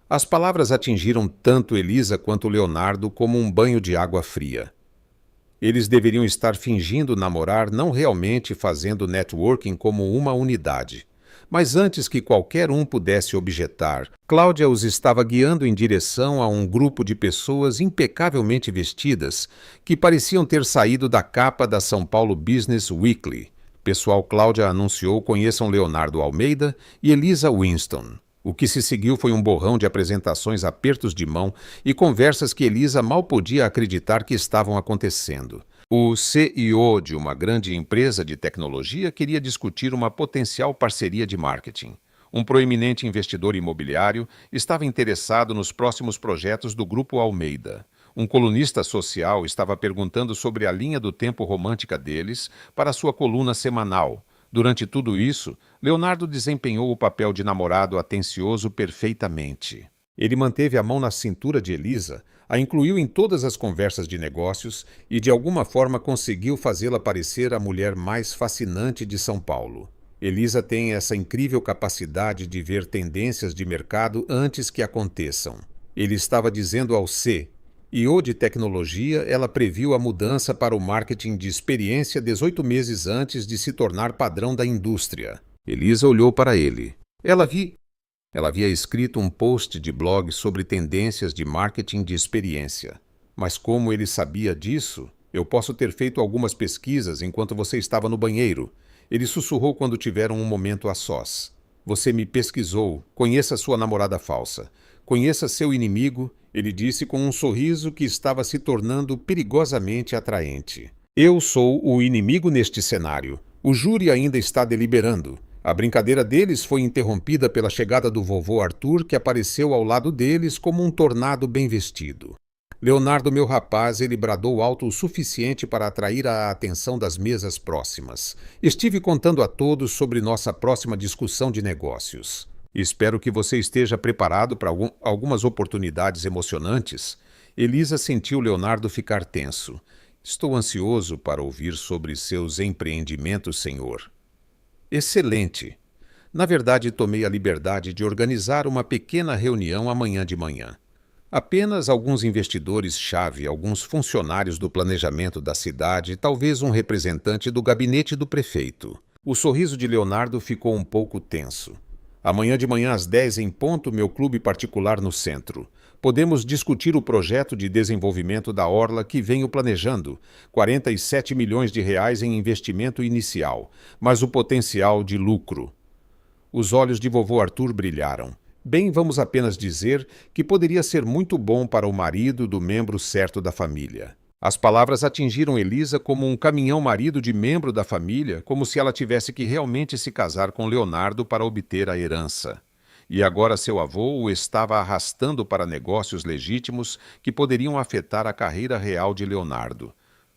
As palavras atingiram tanto Elisa quanto Leonardo como um banho de água fria. Eles deveriam estar fingindo namorar, não realmente fazendo networking como uma unidade. Mas antes que qualquer um pudesse objetar, Cláudia os estava guiando em direção a um grupo de pessoas impecavelmente vestidas que pareciam ter saído da capa da São Paulo Business Weekly. Pessoal, Cláudia anunciou, conheçam Leonardo Almeida e Elisa Winston. O que se seguiu foi um borrão de apresentações, apertos de mão e conversas que Elisa mal podia acreditar que estavam acontecendo. O CEO de uma grande empresa de tecnologia queria discutir uma potencial parceria de marketing. Um proeminente investidor imobiliário estava interessado nos próximos projetos do Grupo Almeida. Um colunista social estava perguntando sobre a linha do tempo romântica deles para sua coluna semanal. Durante tudo isso, Leonardo desempenhou o papel de namorado atencioso perfeitamente. Ele manteve a mão na cintura de Elisa, a incluiu em todas as conversas de negócios e de alguma forma conseguiu fazê-la parecer a mulher mais fascinante de São Paulo. Elisa tem essa incrível capacidade de ver tendências de mercado antes que aconteçam. Ele estava dizendo ao CEO de tecnologia, ela previu a mudança para o marketing de experiência 18 meses antes de se tornar padrão da indústria. Elisa olhou para ele. Ela havia escrito um post de blog sobre tendências de marketing de experiência. Mas como ele sabia disso? Eu posso ter feito algumas pesquisas enquanto você estava no banheiro. Ele sussurrou quando tiveram um momento a sós. Você me pesquisou. Conheça sua namorada falsa. Conheça seu inimigo, ele disse com um sorriso que estava se tornando perigosamente atraente. Eu sou o inimigo neste cenário. O júri ainda está deliberando. A brincadeira deles foi interrompida pela chegada do vovô Arthur, que apareceu ao lado deles como um tornado bem vestido. Leonardo, meu rapaz, ele bradou alto o suficiente para atrair a atenção das mesas próximas. Estive contando a todos sobre nossa próxima discussão de negócios. Espero que você esteja preparado para algumas oportunidades emocionantes. Elisa sentiu Leonardo ficar tenso. Estou ansioso para ouvir sobre seus empreendimentos, senhor. Excelente. Na verdade, tomei a liberdade de organizar uma pequena reunião amanhã de manhã. Apenas alguns investidores-chave, alguns funcionários do planejamento da cidade e talvez um representante do gabinete do prefeito. O sorriso de Leonardo ficou um pouco tenso. Amanhã de manhã às 10 em ponto, meu clube particular no centro. Podemos discutir o projeto de desenvolvimento da Orla que venho planejando, 47 milhões de reais em investimento inicial, mas o potencial de lucro. Os olhos de vovô Arthur brilharam. Bem, vamos apenas dizer que poderia ser muito bom para o marido do membro certo da família. As palavras atingiram Elisa como um caminhão-marido de membro da família, como se ela tivesse que realmente se casar com Leonardo para obter a herança. E agora seu avô o estava arrastando para negócios legítimos que poderiam afetar a carreira real de Leonardo.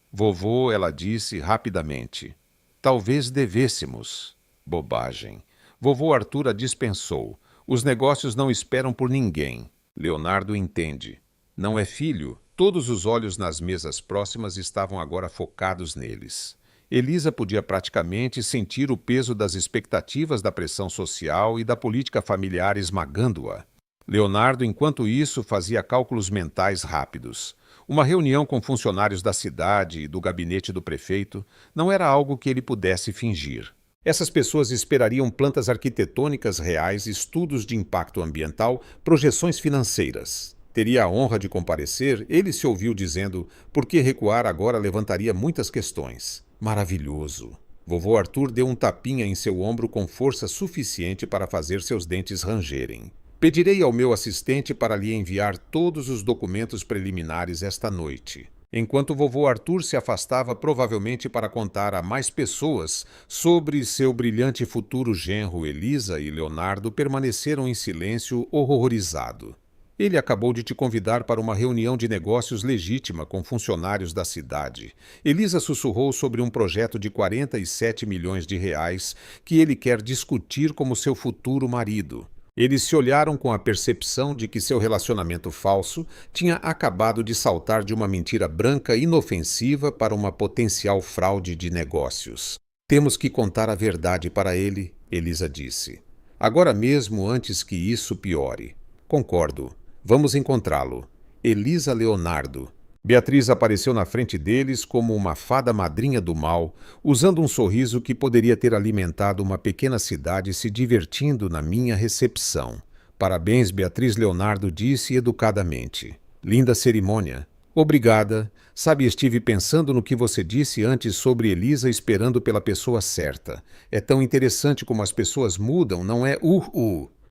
Vovô, ela disse rapidamente. Talvez devêssemos. Bobagem. Vovô Arthur a dispensou. Os negócios não esperam por ninguém. Leonardo entende. Não é filho? Todos os olhos nas mesas próximas estavam agora focados neles. Elisa podia praticamente sentir o peso das expectativas da pressão social e da política familiar esmagando-a. Leonardo, enquanto isso, fazia cálculos mentais rápidos. Uma reunião com funcionários da cidade e do gabinete do prefeito não era algo que ele pudesse fingir. Essas pessoas esperariam plantas arquitetônicas reais, estudos de impacto ambiental, projeções financeiras. Teria a honra de comparecer, ele se ouviu dizendo, porque recuar agora levantaria muitas questões. Maravilhoso. Vovô Arthur deu um tapinha em seu ombro com força suficiente para fazer seus dentes rangerem. Pedirei ao meu assistente para lhe enviar todos os documentos preliminares esta noite. enquanto vovô Arthur se afastava provavelmente para contar a mais pessoas sobre seu brilhante futuro genro. Elisa e Leonardo permaneceram em silêncio, horrorizado. Ele acabou de te convidar para uma reunião de negócios legítima com funcionários da cidade. Elisa sussurrou sobre um projeto de 47 milhões de reais que ele quer discutir como seu futuro marido. Eles se olharam com a percepção de que seu relacionamento falso tinha acabado de saltar de uma mentira branca inofensiva para uma potencial fraude de negócios. Temos que contar a verdade para ele, Elisa disse. Agora mesmo, antes que isso piore. Concordo. Vamos encontrá-lo. Elisa Leonardo. Beatriz apareceu na frente deles como uma fada madrinha do mal, usando um sorriso que poderia ter alimentado uma pequena cidade se divertindo na minha recepção. Parabéns, Beatriz, Leonardo disse educadamente. Linda cerimônia. Obrigada. Sabe, estive pensando no que você disse antes sobre Elisa esperando pela pessoa certa. É tão interessante como as pessoas mudam, não é?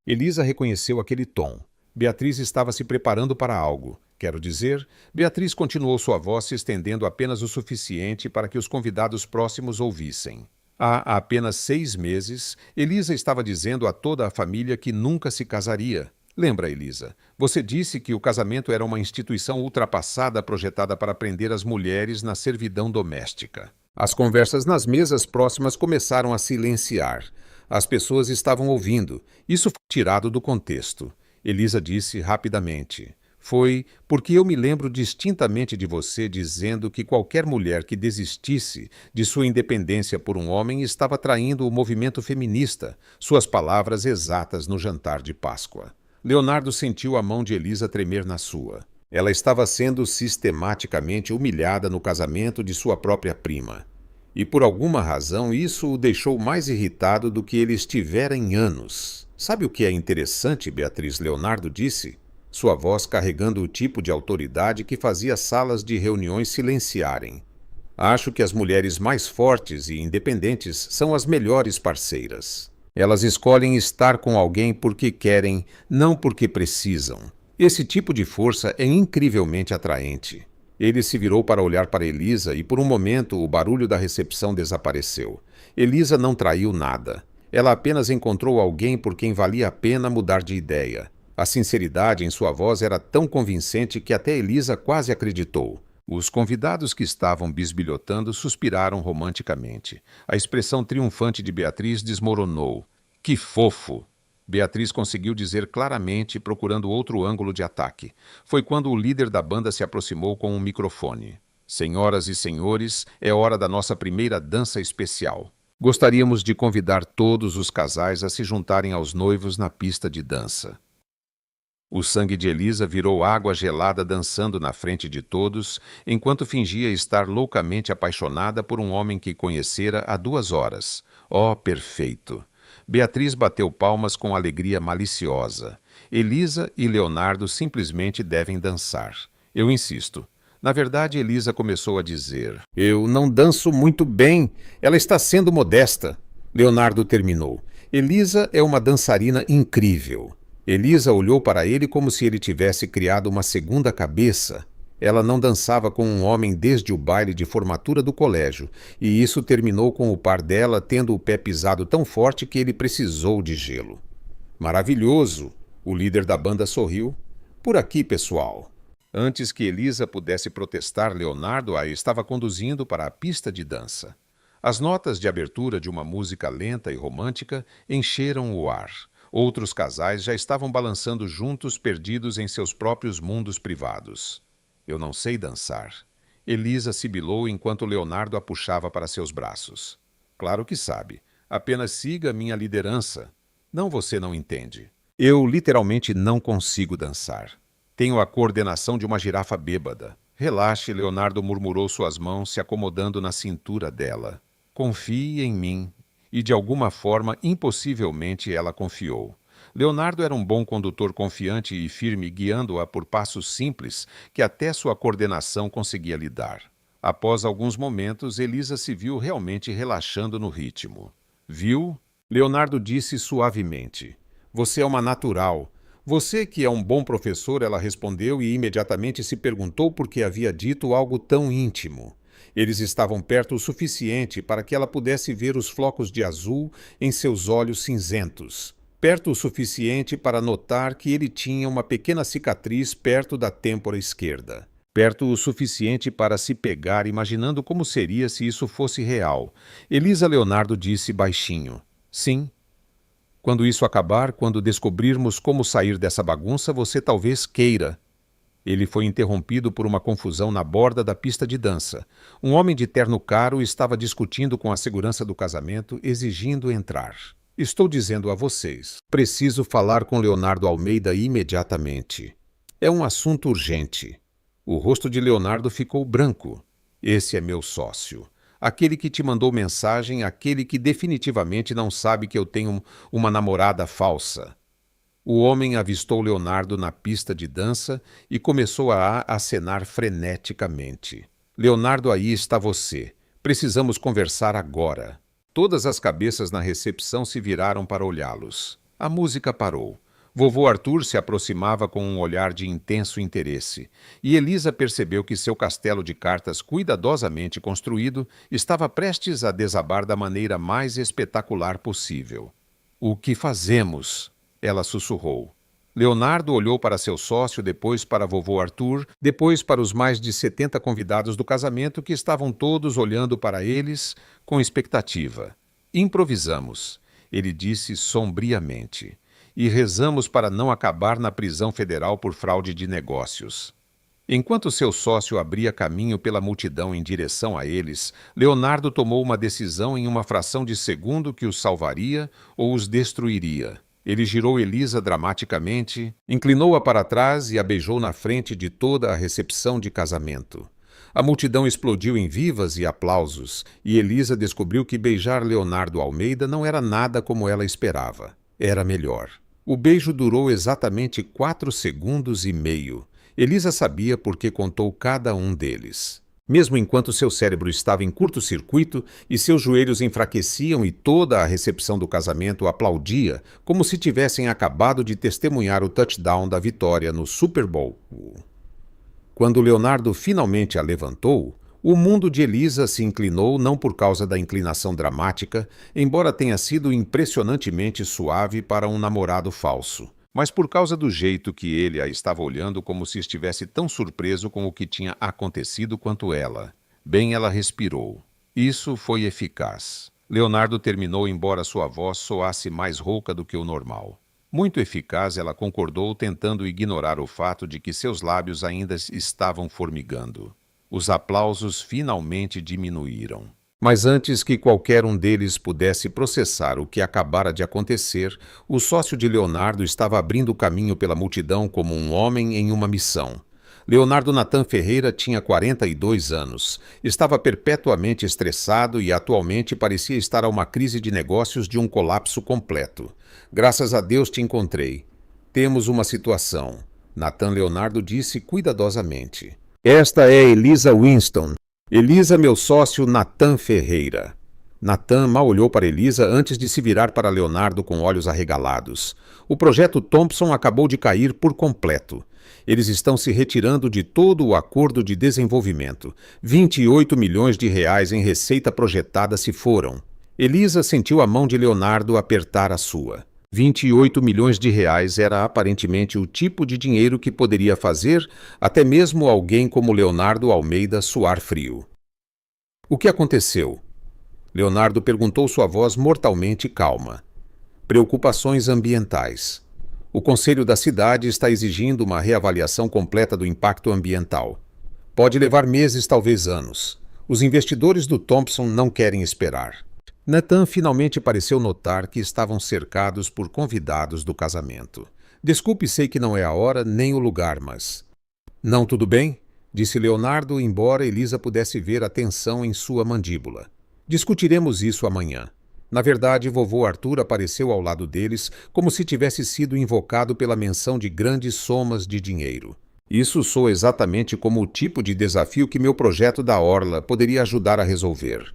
Elisa reconheceu aquele tom. Beatriz estava se preparando para algo. Quero dizer, Beatriz continuou sua voz se estendendo apenas o suficiente para que os convidados próximos ouvissem. Há apenas 6 meses, Elisa estava dizendo a toda a família que nunca se casaria. Lembra, Elisa? Você disse que o casamento era uma instituição ultrapassada projetada para prender as mulheres na servidão doméstica. As conversas nas mesas próximas começaram a silenciar. As pessoas estavam ouvindo. Isso foi tirado do contexto. Elisa disse rapidamente. Foi porque eu me lembro distintamente de você dizendo que qualquer mulher que desistisse de sua independência por um homem estava traindo o movimento feminista, suas palavras exatas no jantar de Páscoa. Leonardo sentiu a mão de Elisa tremer na sua. Ela estava sendo sistematicamente humilhada no casamento de sua própria prima. E por alguma razão isso o deixou mais irritado do que ele estivera em anos. Sabe o que é interessante, Beatriz? Leonardo disse, sua voz carregando o tipo de autoridade que fazia salas de reuniões silenciarem. Acho que as mulheres mais fortes e independentes são as melhores parceiras. Elas escolhem estar com alguém porque querem, não porque precisam. Esse tipo de força é incrivelmente atraente. Ele se virou para olhar para Elisa e por um momento o barulho da recepção desapareceu. Elisa não traiu nada. Ela apenas encontrou alguém por quem valia a pena mudar de ideia. A sinceridade em sua voz era tão convincente que até Elisa quase acreditou. Os convidados que estavam bisbilhotando suspiraram romanticamente. A expressão triunfante de Beatriz desmoronou. Que fofo! Beatriz conseguiu dizer claramente, procurando outro ângulo de ataque. Foi quando o líder da banda se aproximou com um microfone. Senhoras e senhores, é hora da nossa primeira dança especial. Gostaríamos de convidar todos os casais a se juntarem aos noivos na pista de dança. O sangue de Elisa virou água gelada dançando na frente de todos, enquanto fingia estar loucamente apaixonada por um homem que conhecera há 2 horas. Oh, perfeito! Beatriz bateu palmas com alegria maliciosa. Elisa e Leonardo simplesmente devem dançar. Eu insisto. Na verdade, Elisa começou a dizer, eu não danço muito bem, ela está sendo modesta. Leonardo terminou. Elisa é uma dançarina incrível. Elisa olhou para ele como se ele tivesse criado uma segunda cabeça. Ela não dançava com um homem desde o baile de formatura do colégio, e isso terminou com o par dela tendo o pé pisado tão forte que ele precisou de gelo. Maravilhoso! O líder da banda sorriu. Por aqui, pessoal. Antes que Elisa pudesse protestar, Leonardo a estava conduzindo para a pista de dança. As notas de abertura de uma música lenta e romântica encheram o ar. Outros casais já estavam balançando juntos, perdidos em seus próprios mundos privados. Eu não sei dançar. Elisa sibilou enquanto Leonardo a puxava para seus braços. Claro que sabe. Apenas siga minha liderança. Não, você não entende. Eu literalmente não consigo dançar. Tenho a coordenação de uma girafa bêbada. Relaxe, Leonardo murmurou, suas mãos se acomodando na cintura dela. Confie em mim. E de alguma forma, impossivelmente, ela confiou. Leonardo era um bom condutor confiante e firme, guiando-a por passos simples que até sua coordenação conseguia lidar. Após alguns momentos, Elisa se viu realmente relaxando no ritmo. Viu? Leonardo disse suavemente. Você é uma natural. Você que é um bom professor, ela respondeu e imediatamente se perguntou por que havia dito algo tão íntimo. Eles estavam perto o suficiente para que ela pudesse ver os flocos de azul em seus olhos cinzentos. Perto o suficiente para notar que ele tinha uma pequena cicatriz perto da têmpora esquerda. Perto o suficiente para se pegar, imaginando como seria se isso fosse real. Elisa Leonardo disse baixinho: sim. Quando isso acabar, quando descobrirmos como sair dessa bagunça, você talvez queira. Ele foi interrompido por uma confusão na borda da pista de dança. Um homem de terno caro estava discutindo com a segurança do casamento, exigindo entrar. Estou dizendo a vocês, preciso falar com Leonardo Almeida imediatamente. É um assunto urgente. O rosto de Leonardo ficou branco. Esse é meu sócio. Aquele que te mandou mensagem, aquele que definitivamente não sabe que eu tenho uma namorada falsa. O homem avistou Leonardo na pista de dança e começou a acenar freneticamente. Leonardo, aí está você. Precisamos conversar agora. Todas as cabeças na recepção se viraram para olhá-los. A música parou. Vovô Arthur se aproximava com um olhar de intenso interesse, e Elisa percebeu que seu castelo de cartas cuidadosamente construído estava prestes a desabar da maneira mais espetacular possível. O que fazemos? Ela sussurrou. Leonardo olhou para seu sócio, depois para vovô Arthur, depois para os mais de 70 convidados do casamento que estavam todos olhando para eles com expectativa. Improvisamos, ele disse sombriamente, e rezamos para não acabar na prisão federal por fraude de negócios. Enquanto seu sócio abria caminho pela multidão em direção a eles, Leonardo tomou uma decisão em uma fração de segundo que os salvaria ou os destruiria. Ele girou Elisa dramaticamente, inclinou-a para trás e a beijou na frente de toda a recepção de casamento. A multidão explodiu em vivas e aplausos, e Elisa descobriu que beijar Leonardo Almeida não era nada como ela esperava. Era melhor. O beijo durou exatamente 4 segundos e meio. Elisa sabia porque contou cada um deles. Mesmo enquanto seu cérebro estava em curto-circuito e seus joelhos enfraqueciam e toda a recepção do casamento aplaudia, como se tivessem acabado de testemunhar o touchdown da vitória no Super Bowl. Quando Leonardo finalmente a levantou, o mundo de Elisa se inclinou não por causa da inclinação dramática, embora tenha sido impressionantemente suave para um namorado falso, mas por causa do jeito que ele a estava olhando como se estivesse tão surpreso com o que tinha acontecido quanto ela. Bem, ela respirou. Isso foi eficaz. Leonardo terminou embora sua voz soasse mais rouca do que o normal. Muito eficaz, ela concordou, tentando ignorar o fato de que seus lábios ainda estavam formigando. Os aplausos finalmente diminuíram. Mas antes que qualquer um deles pudesse processar o que acabara de acontecer, o sócio de Leonardo estava abrindo caminho pela multidão como um homem em uma missão. Leonardo Nathan Ferreira tinha 42 anos, estava perpetuamente estressado e atualmente parecia estar a uma crise de negócios de um colapso completo. Graças a Deus te encontrei. Temos uma situação, Nathan Leonardo disse cuidadosamente. Esta é Elisa Winston. Elisa, meu sócio Nathan Ferreira. Nathan mal olhou para Elisa antes de se virar para Leonardo com olhos arregalados. O projeto Thompson acabou de cair por completo. Eles estão se retirando de todo o acordo de desenvolvimento. 28 milhões de reais em receita projetada se foram. Elisa sentiu a mão de Leonardo apertar a sua. 28 milhões de reais era aparentemente o tipo de dinheiro que poderia fazer até mesmo alguém como Leonardo Almeida suar frio. O que aconteceu? Leonardo perguntou, sua voz mortalmente calma. Preocupações ambientais. O Conselho da cidade está exigindo uma reavaliação completa do impacto ambiental. Pode levar meses, talvez anos. Os investidores do Thompson não querem esperar. Nathan finalmente pareceu notar que estavam cercados por convidados do casamento. Desculpe, sei que não é a hora nem o lugar, mas... Não, tudo bem? Disse Leonardo, embora Elisa pudesse ver a tensão em sua mandíbula. Discutiremos isso amanhã. Na verdade, vovô Arthur apareceu ao lado deles como se tivesse sido invocado pela menção de grandes somas de dinheiro. Isso soa exatamente como o tipo de desafio que meu projeto da Orla poderia ajudar a resolver.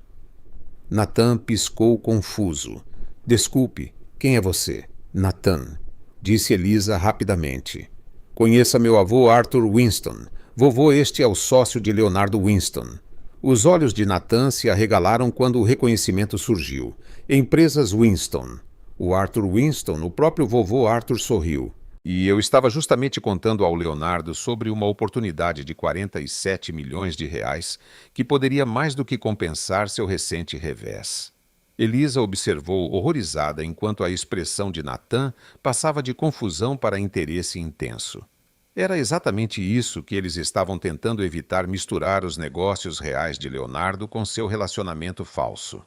Nathan piscou confuso. Desculpe, quem é você? Nathan. disse Elisa rapidamente. Conheça meu avô Arthur Winston. Vovô, este é o sócio de Leonardo Winston. Os olhos de Nathan se arregalaram quando o reconhecimento surgiu. Empresas Winston. O Arthur Winston, o próprio vovô Arthur sorriu. E eu estava justamente contando ao Leonardo sobre uma oportunidade de 47 milhões de reais que poderia mais do que compensar seu recente revés. Elisa observou horrorizada enquanto a expressão de Nathan passava de confusão para interesse intenso. Era exatamente isso que eles estavam tentando evitar, misturar os negócios reais de Leonardo com seu relacionamento falso.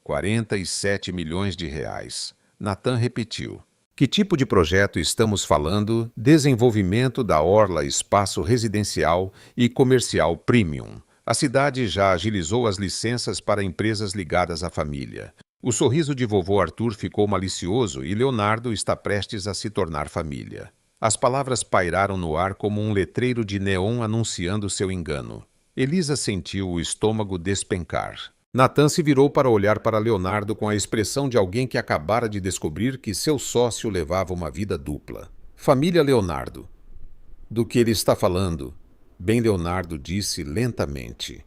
47 milhões de reais. Nathan repetiu. Que tipo de projeto estamos falando? Desenvolvimento da orla espaço residencial e comercial premium. A cidade já agilizou as licenças para empresas ligadas à família. O sorriso de vovô Arthur ficou malicioso e Leonardo está prestes a se tornar família. As palavras pairaram no ar como um letreiro de neon anunciando seu engano. Elisa sentiu o estômago despencar. Nathan se virou para olhar para Leonardo com a expressão de alguém que acabara de descobrir que seu sócio levava uma vida dupla. Família Leonardo. Do que ele está falando? Bem, Leonardo disse lentamente.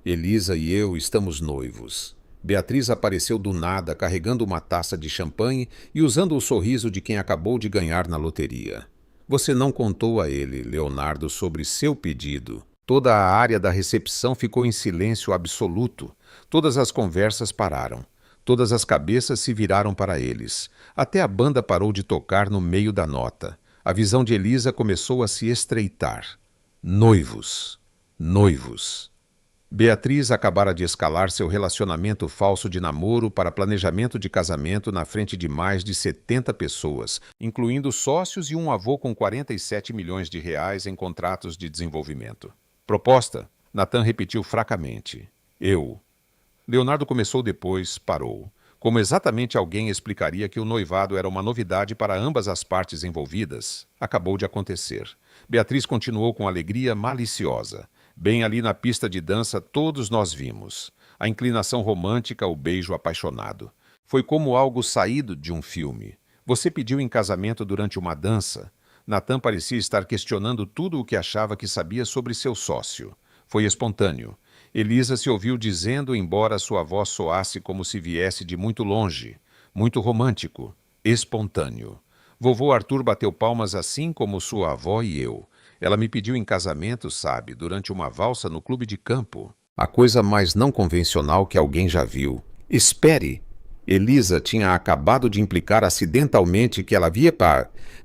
Elisa e eu estamos noivos. Beatriz apareceu do nada carregando uma taça de champanhe e usando o sorriso de quem acabou de ganhar na loteria. Você não contou a ele, Leonardo, sobre seu pedido. Toda a área da recepção ficou em silêncio absoluto. Todas as conversas pararam. Todas as cabeças se viraram para eles. Até a banda parou de tocar no meio da nota. A visão de Elisa começou a se estreitar. Noivos. Noivos. Beatriz acabara de escalar seu relacionamento falso de namoro para planejamento de casamento na frente de mais de 70 pessoas, incluindo sócios e um avô com 47 milhões de reais em contratos de desenvolvimento. Proposta? Nathan repetiu fracamente. Eu. Leonardo começou depois, parou. Como exatamente alguém explicaria que o noivado era uma novidade para ambas as partes envolvidas? Acabou de acontecer. Beatriz continuou com alegria maliciosa. Bem ali na pista de dança, todos nós vimos. A inclinação romântica, o beijo apaixonado. Foi como algo saído de um filme. Você pediu em casamento durante uma dança. Nathan parecia estar questionando tudo o que achava que sabia sobre seu sócio. Foi espontâneo. Elisa se ouviu dizendo, embora sua voz soasse como se viesse de muito longe. Muito romântico. Espontâneo. Vovô Arthur bateu palmas assim como sua avó e eu. Ela me pediu em casamento, sabe, durante uma valsa no clube de campo. A coisa mais não convencional que alguém já viu. Espere! Elisa tinha acabado de implicar acidentalmente que ela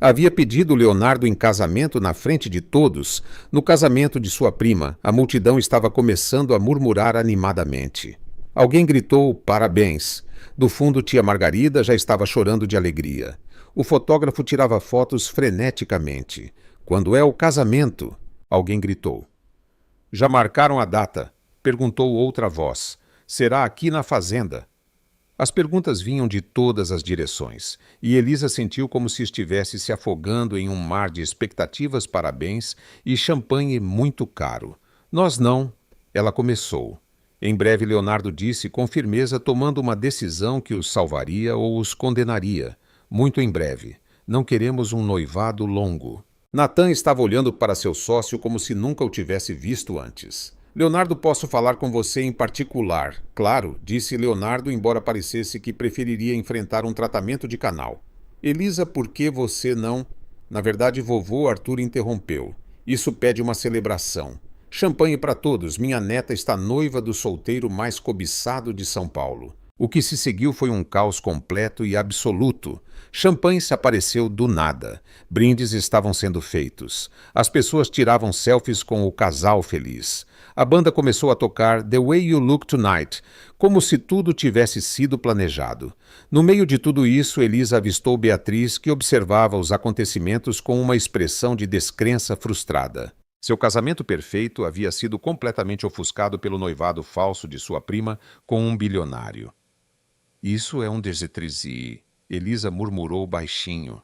havia pedido Leonardo em casamento na frente de todos. No casamento de sua prima, a multidão estava começando a murmurar animadamente. Alguém gritou parabéns. Do fundo, tia Margarida já estava chorando de alegria. O fotógrafo tirava fotos freneticamente. Quando é o casamento? Alguém gritou. Já marcaram a data? Perguntou outra voz. Será aqui na fazenda. As perguntas vinham de todas as direções, e Elisa sentiu como se estivesse se afogando em um mar de expectativas, parabéns e champanhe muito caro. Nós não. Ela começou. Em breve, Leonardo disse com firmeza, tomando uma decisão que os salvaria ou os condenaria. Muito em breve. Não queremos um noivado longo. Nathan estava olhando para seu sócio como se nunca o tivesse visto antes. Leonardo, posso falar com você em particular. Claro, disse Leonardo, embora parecesse que preferiria enfrentar um tratamento de canal. Elisa, por que você não... Na verdade, vovô Arthur interrompeu. Isso pede uma celebração. Champanhe para todos. Minha neta está noiva do solteiro mais cobiçado de São Paulo. O que se seguiu foi um caos completo e absoluto. Champanhe se apareceu do nada. Brindes estavam sendo feitos. As pessoas tiravam selfies com o casal feliz. A banda começou a tocar The Way You Look Tonight, como se tudo tivesse sido planejado. No meio de tudo isso, Elisa avistou Beatriz, que observava os acontecimentos com uma expressão de descrença frustrada. Seu casamento perfeito havia sido completamente ofuscado pelo noivado falso de sua prima com um bilionário. Isso é um desetresi, Elisa murmurou baixinho.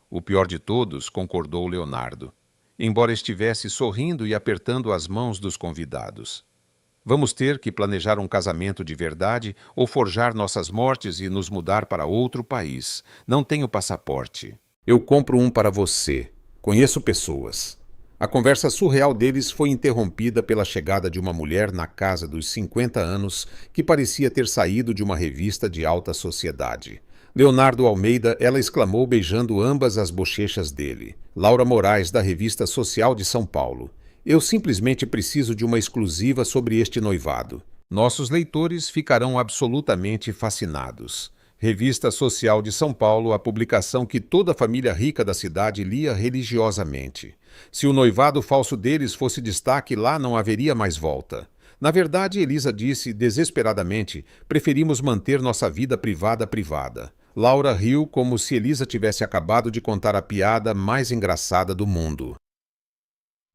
O pior de todos, concordou Leonardo, embora estivesse sorrindo e apertando as mãos dos convidados. Vamos ter que planejar um casamento de verdade ou forjar nossas mortes e nos mudar para outro país. Não tenho passaporte. Eu compro um para você. Conheço pessoas. A conversa surreal deles foi interrompida pela chegada de uma mulher na casa dos 50 anos que parecia ter saído de uma revista de alta sociedade. Leonardo Almeida, ela exclamou beijando ambas as bochechas dele. Laura Moraes, da Revista Social de São Paulo. Eu simplesmente preciso de uma exclusiva sobre este noivado. Nossos leitores ficarão absolutamente fascinados. Revista Social de São Paulo, a publicação que toda a família rica da cidade lia religiosamente. Se o noivado falso deles fosse destaque, lá não haveria mais volta. Na verdade, Elisa disse desesperadamente, preferimos manter nossa vida privada. Laura riu como se Elisa tivesse acabado de contar a piada mais engraçada do mundo.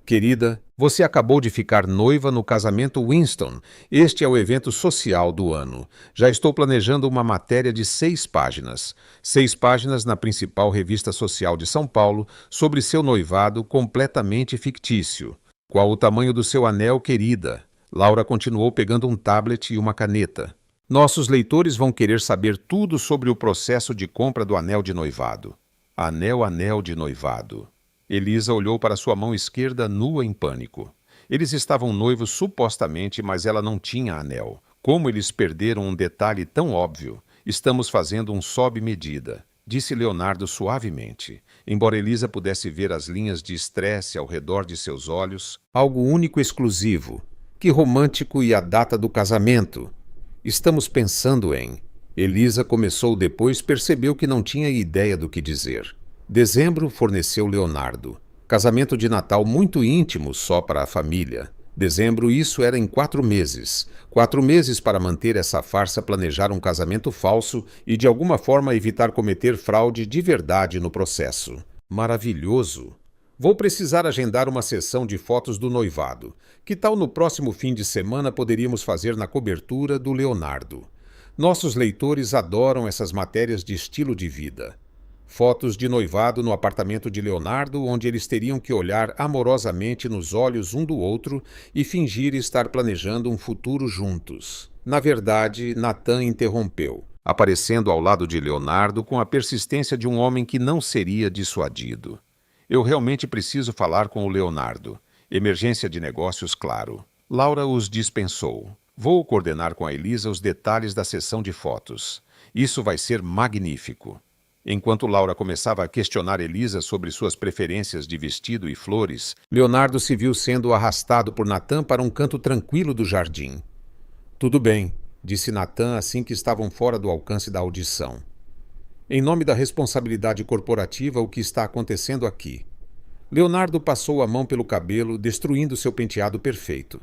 Querida, você acabou de ficar noiva no casamento Winston. Este é o evento social do ano. Já estou planejando uma matéria de 6 páginas. 6 páginas na principal revista social de São Paulo sobre seu noivado completamente fictício. Qual o tamanho do seu anel, querida? Laura continuou pegando um tablet e uma caneta. Nossos leitores vão querer saber tudo sobre o processo de compra do anel de noivado. Anel de noivado. Elisa olhou para sua mão esquerda nua em pânico. Eles estavam noivos supostamente, mas ela não tinha anel. Como eles perderam um detalhe tão óbvio? Estamos fazendo um sob-medida, disse Leonardo suavemente. Embora Elisa pudesse ver as linhas de estresse ao redor de seus olhos, algo único e exclusivo. Que romântico, e a data do casamento? Estamos pensando em... Elisa começou, depois percebeu que não tinha ideia do que dizer. Dezembro, forneceu Leonardo. Casamento de Natal muito íntimo só para a família. Dezembro, isso era em 4 meses. 4 meses para manter essa farsa, planejar um casamento falso e de alguma forma evitar cometer fraude de verdade no processo. Maravilhoso! Vou precisar agendar uma sessão de fotos do noivado. Que tal no próximo fim de semana poderíamos fazer na cobertura do Leonardo? Nossos leitores adoram essas matérias de estilo de vida. Fotos de noivado no apartamento de Leonardo, onde eles teriam que olhar amorosamente nos olhos um do outro e fingir estar planejando um futuro juntos. Na verdade, Natan interrompeu, aparecendo ao lado de Leonardo com a persistência de um homem que não seria dissuadido. Eu realmente preciso falar com o Leonardo. Emergência de negócios, claro. Laura os dispensou. Vou coordenar com a Elisa os detalhes da sessão de fotos. Isso vai ser magnífico. Enquanto Laura começava a questionar Elisa sobre suas preferências de vestido e flores, Leonardo se viu sendo arrastado por Natan para um canto tranquilo do jardim. Tudo bem, disse Natan assim que estavam fora do alcance da audição. Em nome da responsabilidade corporativa, o que está acontecendo aqui? Leonardo passou a mão pelo cabelo, destruindo seu penteado perfeito.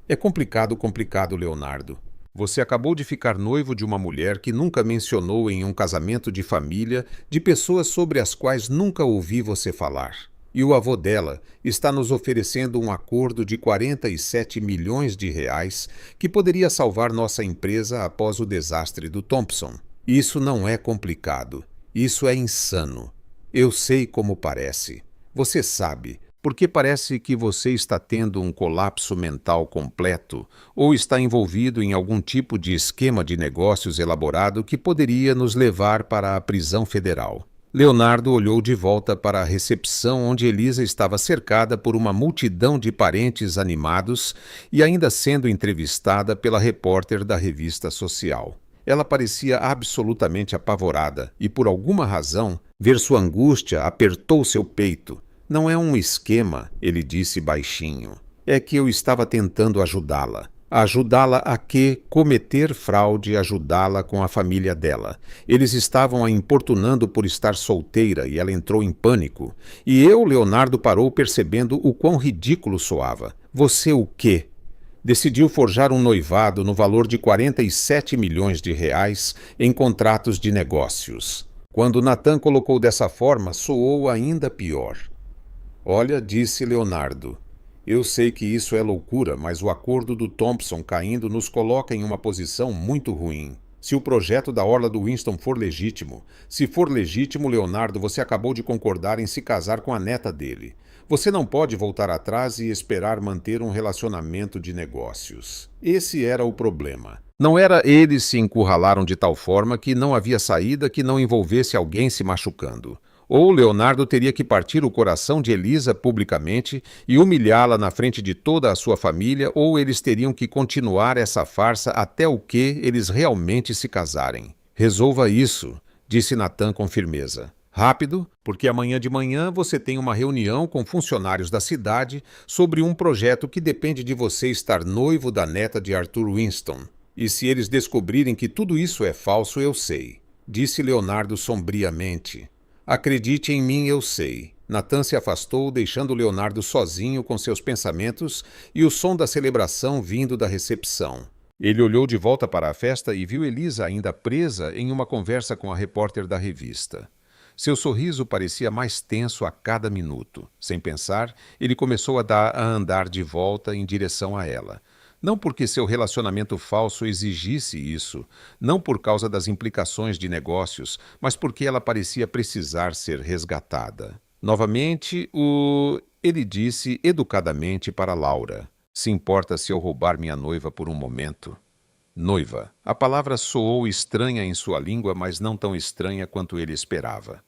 É complicado, Leonardo. Você acabou de ficar noivo de uma mulher que nunca mencionou em um casamento de família, de pessoas sobre as quais nunca ouvi você falar. E o avô dela está nos oferecendo um acordo de 47 milhões de reais que poderia salvar nossa empresa após o desastre do Thompson. Isso não é complicado. Isso é insano. Eu sei como parece. Você sabe, porque parece que você está tendo um colapso mental completo ou está envolvido em algum tipo de esquema de negócios elaborado que poderia nos levar para a prisão federal. Leonardo olhou de volta para a recepção, onde Elisa estava cercada por uma multidão de parentes animados e ainda sendo entrevistada pela repórter da revista social. Ela parecia absolutamente apavorada e, por alguma razão, ver sua angústia apertou seu peito. Não é um esquema, ele disse baixinho. É que eu estava tentando ajudá-la. Ajudá-la a quê? Cometer fraude, ajudá-la com a família dela. Eles estavam a importunando por estar solteira e ela entrou em pânico. E eu, Leonardo, parou percebendo o quão ridículo soava. Você o quê? Decidiu forjar um noivado no valor de 47 milhões de reais em contratos de negócios. Quando Natan colocou dessa forma, soou ainda pior. Olha, disse Leonardo, eu sei que isso é loucura, mas o acordo do Thompson caindo nos coloca em uma posição muito ruim. Se o projeto da orla do Winston for legítimo, se for legítimo, Leonardo, você acabou de concordar em se casar com a neta dele. Você não pode voltar atrás e esperar manter um relacionamento de negócios. Esse era o problema. Não era eles se encurralaram de tal forma que não havia saída que não envolvesse alguém se machucando. Ou Leonardo teria que partir o coração de Elisa publicamente e humilhá-la na frente de toda a sua família, ou eles teriam que continuar essa farsa até o que eles realmente se casarem. Resolva isso, disse Natan com firmeza. Rápido, porque amanhã de manhã você tem uma reunião com funcionários da cidade sobre um projeto que depende de você estar noivo da neta de Arthur Winston. E se eles descobrirem que tudo isso é falso, eu sei, disse Leonardo sombriamente. Acredite em mim, eu sei. Natan se afastou, deixando Leonardo sozinho com seus pensamentos e o som da celebração vindo da recepção. Ele olhou de volta para a festa e viu Elisa ainda presa em uma conversa com a repórter da revista. Seu sorriso parecia mais tenso a cada minuto. Sem pensar, ele começou a andar de volta em direção a ela. Não porque seu relacionamento falso exigisse isso, não por causa das implicações de negócios, mas porque ela parecia precisar ser resgatada. Novamente, ele disse educadamente para Laura: "Se importa se eu roubar minha noiva por um momento?" Noiva. A palavra soou estranha em sua língua, mas não tão estranha quanto ele esperava.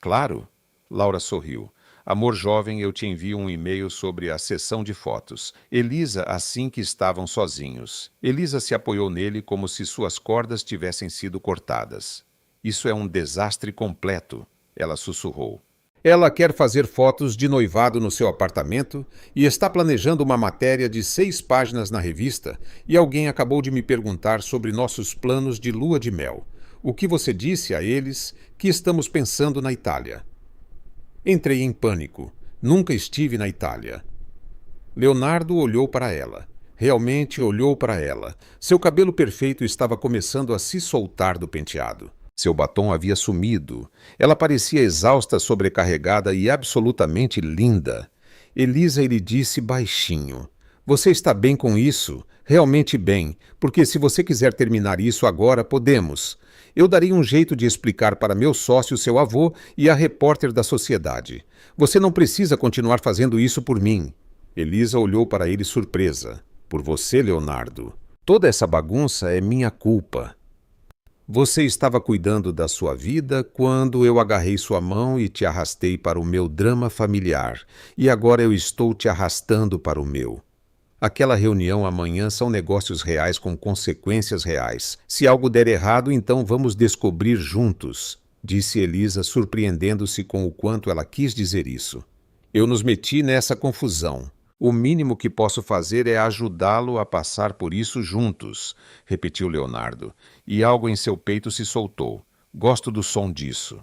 Claro, Laura sorriu. Amor jovem, eu te envio um e-mail sobre a sessão de fotos. Elisa, assim que estavam sozinhos. Elisa se apoiou nele como se suas cordas tivessem sido cortadas. Isso é um desastre completo, ela sussurrou. Ela quer fazer fotos de noivado no seu apartamento e está planejando uma matéria de 6 páginas na revista, e alguém acabou de me perguntar sobre nossos planos de lua de mel. O que você disse a eles que estamos pensando na Itália? Entrei em pânico. Nunca estive na Itália. Leonardo olhou para ela. Realmente olhou para ela. Seu cabelo perfeito estava começando a se soltar do penteado. Seu batom havia sumido. Ela parecia exausta, sobrecarregada e absolutamente linda. Elisa lhe disse baixinho: "Você está bem com isso? Realmente bem, porque se você quiser terminar isso agora, podemos. Eu darei um jeito de explicar para meu sócio, seu avô, e a repórter da sociedade. Você não precisa continuar fazendo isso por mim." Elisa olhou para ele surpresa. "Por você, Leonardo. Toda essa bagunça é minha culpa. Você estava cuidando da sua vida quando eu agarrei sua mão e te arrastei para o meu drama familiar, e agora eu estou te arrastando para o meu. Aquela reunião amanhã são negócios reais com consequências reais. Se algo der errado, então vamos descobrir juntos", disse Elisa, surpreendendo-se com o quanto ela quis dizer isso. "Eu nos meti nessa confusão. O mínimo que posso fazer é ajudá-lo a passar por isso juntos", repetiu Leonardo, e algo em seu peito se soltou. "Gosto do som disso."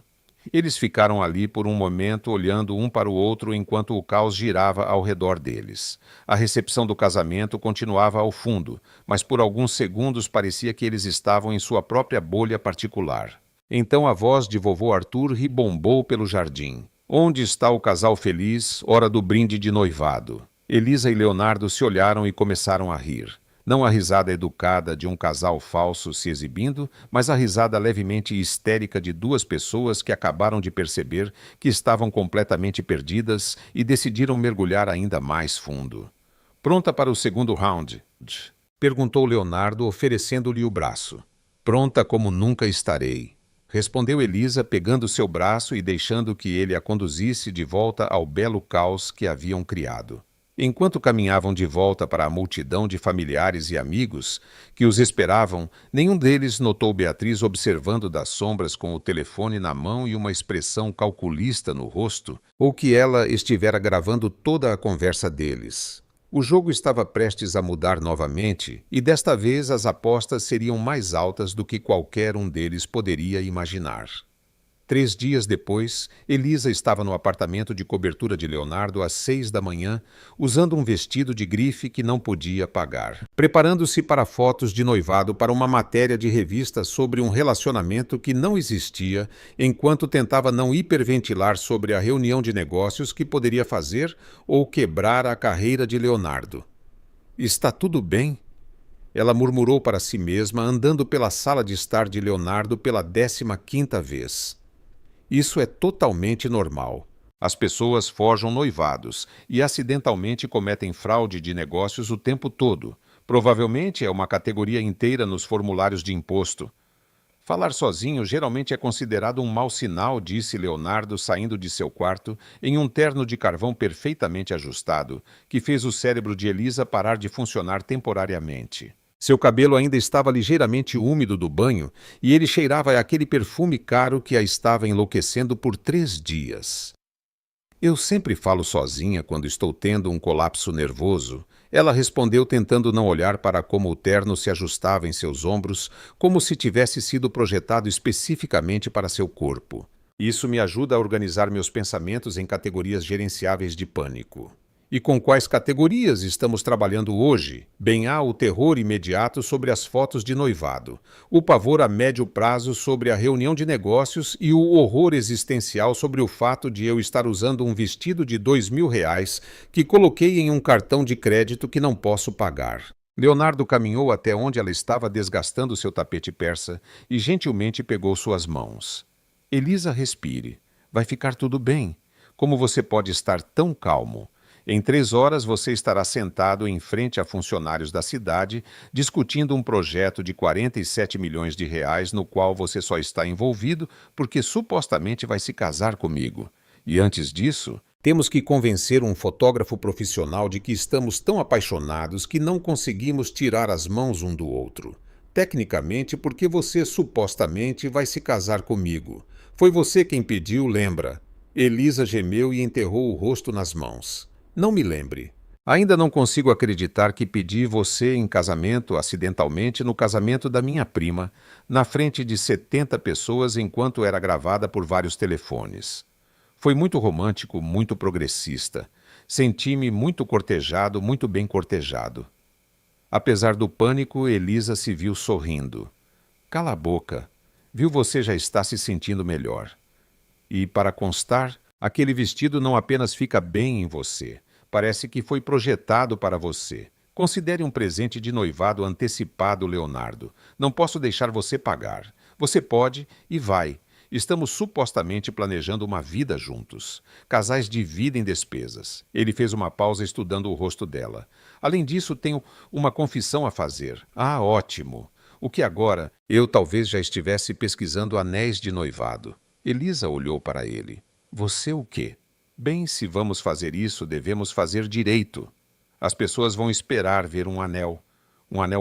Eles ficaram ali por um momento olhando um para o outro enquanto o caos girava ao redor deles. A recepção do casamento continuava ao fundo, mas por alguns segundos parecia que eles estavam em sua própria bolha particular. Então a voz de vovô Arthur ribombou pelo jardim. "Onde está o casal feliz, hora do brinde de noivado?" Elisa e Leonardo se olharam e começaram a rir. Não a risada educada de um casal falso se exibindo, mas a risada levemente histérica de 2 pessoas que acabaram de perceber que estavam completamente perdidas e decidiram mergulhar ainda mais fundo. "Pronta para o segundo round?" perguntou Leonardo, oferecendo-lhe o braço. "Pronta como nunca estarei", respondeu Elisa, pegando seu braço e deixando que ele a conduzisse de volta ao belo caos que haviam criado. Enquanto caminhavam de volta para a multidão de familiares e amigos que os esperavam, nenhum deles notou Beatriz observando das sombras com o telefone na mão e uma expressão calculista no rosto, ou que ela estivera gravando toda a conversa deles. O jogo estava prestes a mudar novamente, e desta vez as apostas seriam mais altas do que qualquer um deles poderia imaginar. 3 dias depois, Elisa estava no apartamento de cobertura de Leonardo às 6 da manhã, usando um vestido de grife que não podia pagar, preparando-se para fotos de noivado para uma matéria de revista sobre um relacionamento que não existia, enquanto tentava não hiperventilar sobre a reunião de negócios que poderia fazer ou quebrar a carreira de Leonardo. "Está tudo bem?" Ela murmurou para si mesma, andando pela sala de estar de Leonardo pela 15ª vez. "Isso é totalmente normal. As pessoas forjam noivados e acidentalmente cometem fraude de negócios o tempo todo. Provavelmente é uma categoria inteira nos formulários de imposto. Falar sozinho geralmente é considerado um mau sinal, disse Leonardo, saindo de seu quarto em um terno de carvão perfeitamente ajustado, que fez o cérebro de Elisa parar de funcionar temporariamente. Seu cabelo ainda estava ligeiramente úmido do banho e ele cheirava aquele perfume caro que a estava enlouquecendo por 3 dias. Eu sempre falo sozinha quando estou tendo um colapso nervoso. Ela respondeu, tentando não olhar para como o terno se ajustava em seus ombros, como se tivesse sido projetado especificamente para seu corpo. Isso me ajuda a organizar meus pensamentos em categorias gerenciáveis de pânico. E com quais categorias estamos trabalhando hoje? Bem, há o terror imediato sobre as fotos de noivado, o pavor a médio prazo sobre a reunião de negócios e o horror existencial sobre o fato de eu estar usando um vestido de R$ 2.000 que coloquei em um cartão de crédito que não posso pagar. Leonardo caminhou até onde ela estava desgastando seu tapete persa e gentilmente pegou suas mãos. Elisa, respire. Vai ficar tudo bem. Como você pode estar tão calmo? Em 3 horas você estará sentado em frente a funcionários da cidade discutindo um projeto de R$ 47 milhões no qual você só está envolvido porque supostamente vai se casar comigo. E antes disso, temos que convencer um fotógrafo profissional de que estamos tão apaixonados que não conseguimos tirar as mãos um do outro. Tecnicamente, porque você supostamente vai se casar comigo. Foi você quem pediu, lembra? Elisa gemeu e enterrou o rosto nas mãos. Não me lembre. Ainda não consigo acreditar que pedi você em casamento acidentalmente no casamento da minha prima, na frente de 70 pessoas enquanto era gravada por vários telefones. Foi muito romântico, muito progressista. Senti-me muito cortejado, muito bem cortejado. Apesar do pânico, Elisa se viu sorrindo. Cala a boca. Viu, você já está se sentindo melhor. E, para constar, aquele vestido não apenas fica bem em você. Parece que foi projetado para você. Considere um presente de noivado antecipado, Leonardo. Não posso deixar você pagar. Você pode e vai. Estamos supostamente planejando uma vida juntos. Casais dividem despesas. Ele fez uma pausa estudando o rosto dela. Além disso, tenho uma confissão a fazer. Ah, ótimo. O que agora? Eu talvez já estivesse pesquisando anéis de noivado. Elisa olhou para ele. Você o quê? Bem, se vamos fazer isso, devemos fazer direito. As pessoas vão esperar ver um anel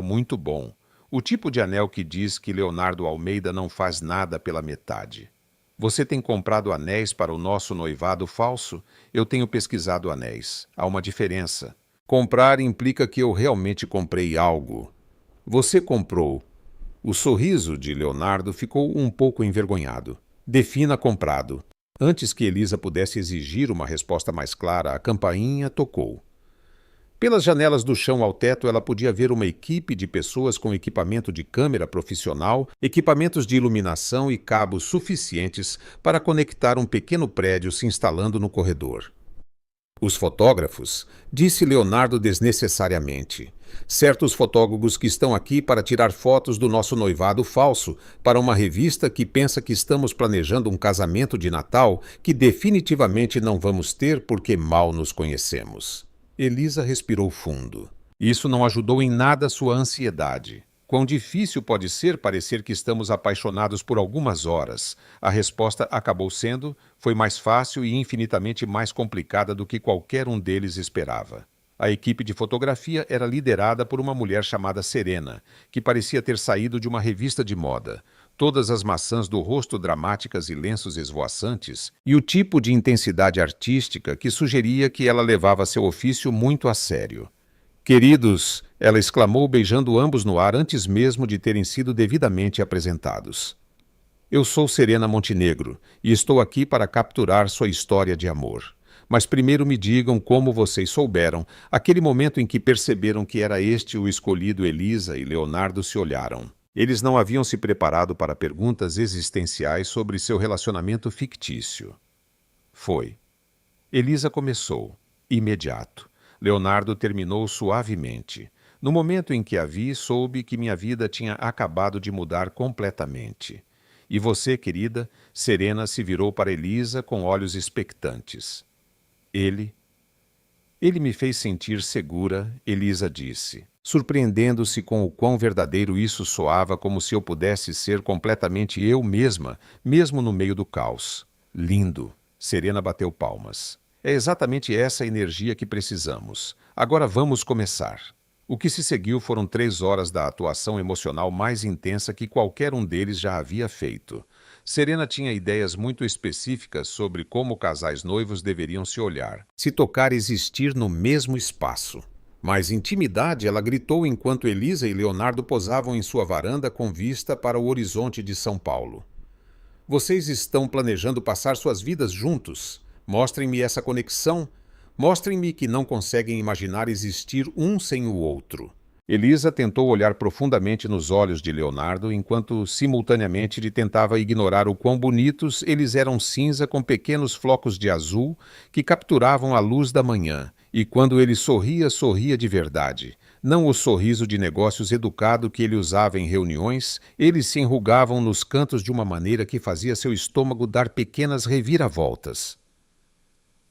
muito bom. O tipo de anel que diz que Leonardo Almeida não faz nada pela metade. Você tem comprado anéis para o nosso noivado falso? Eu tenho pesquisado anéis. Há uma diferença. Comprar implica que eu realmente comprei algo. Você comprou. O sorriso de Leonardo ficou um pouco envergonhado. Defina comprado. Antes que Elisa pudesse exigir uma resposta mais clara, a campainha tocou. Pelas janelas do chão ao teto, ela podia ver uma equipe de pessoas com equipamento de câmera profissional, equipamentos de iluminação e cabos suficientes para conectar um pequeno prédio se instalando no corredor. Os fotógrafos, disse Leonardo desnecessariamente. Certos fotógrafos que estão aqui para tirar fotos do nosso noivado falso para uma revista que pensa que estamos planejando um casamento de Natal que definitivamente não vamos ter porque mal nos conhecemos. Elisa respirou fundo. Isso não ajudou em nada sua ansiedade. Quão difícil pode ser parecer que estamos apaixonados por algumas horas? A resposta acabou sendo, foi mais fácil e infinitamente mais complicada do que qualquer um deles esperava. A equipe de fotografia era liderada por uma mulher chamada Serena, que parecia ter saído de uma revista de moda. Todas as maçãs do rosto dramáticas e lenços esvoaçantes, e o tipo de intensidade artística que sugeria que ela levava seu ofício muito a sério. Queridos, ela exclamou beijando ambos no ar antes mesmo de terem sido devidamente apresentados. Eu sou Serena Montenegro e estou aqui para capturar sua história de amor. Mas primeiro me digam como vocês souberam, aquele momento em que perceberam que era este o escolhido. Elisa e Leonardo se olharam. Eles não haviam se preparado para perguntas existenciais sobre seu relacionamento fictício. Foi. Elisa começou. Imediato. Leonardo terminou suavemente. No momento em que a vi, soube que minha vida tinha acabado de mudar completamente. E você, querida? Serena se virou para Elisa com olhos expectantes. Ele me fez sentir segura, Elisa disse, surpreendendo-se com o quão verdadeiro isso soava, como se eu pudesse ser completamente eu mesma, mesmo no meio do caos. Lindo! Serena bateu palmas. É exatamente essa energia que precisamos. Agora vamos começar. O que se seguiu foram 3 horas da atuação emocional mais intensa que qualquer um deles já havia feito. Serena tinha ideias muito específicas sobre como casais noivos deveriam se olhar, se tocar e existir no mesmo espaço. Mais intimidade, ela gritou enquanto Elisa e Leonardo posavam em sua varanda com vista para o horizonte de São Paulo. Vocês estão planejando passar suas vidas juntos. Mostrem-me essa conexão. Mostrem-me que não conseguem imaginar existir um sem o outro. Elisa tentou olhar profundamente nos olhos de Leonardo, enquanto simultaneamente lhe tentava ignorar o quão bonitos eles eram cinza com pequenos flocos de azul que capturavam a luz da manhã. E quando ele sorria, sorria de verdade. Não o sorriso de negócios educado que ele usava em reuniões, eles se enrugavam nos cantos de uma maneira que fazia seu estômago dar pequenas reviravoltas.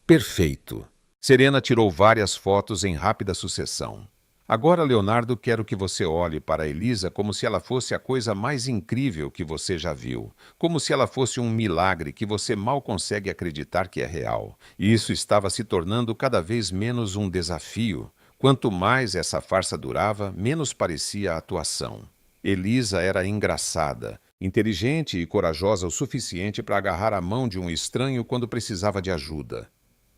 Perfeito. Serena tirou várias fotos em rápida sucessão. Agora, Leonardo, quero que você olhe para Elisa como se ela fosse a coisa mais incrível que você já viu. Como se ela fosse um milagre que você mal consegue acreditar que é real. E isso estava se tornando cada vez menos um desafio. Quanto mais essa farsa durava, menos parecia a atuação. Elisa era engraçada, inteligente e corajosa o suficiente para agarrar a mão de um estranho quando precisava de ajuda.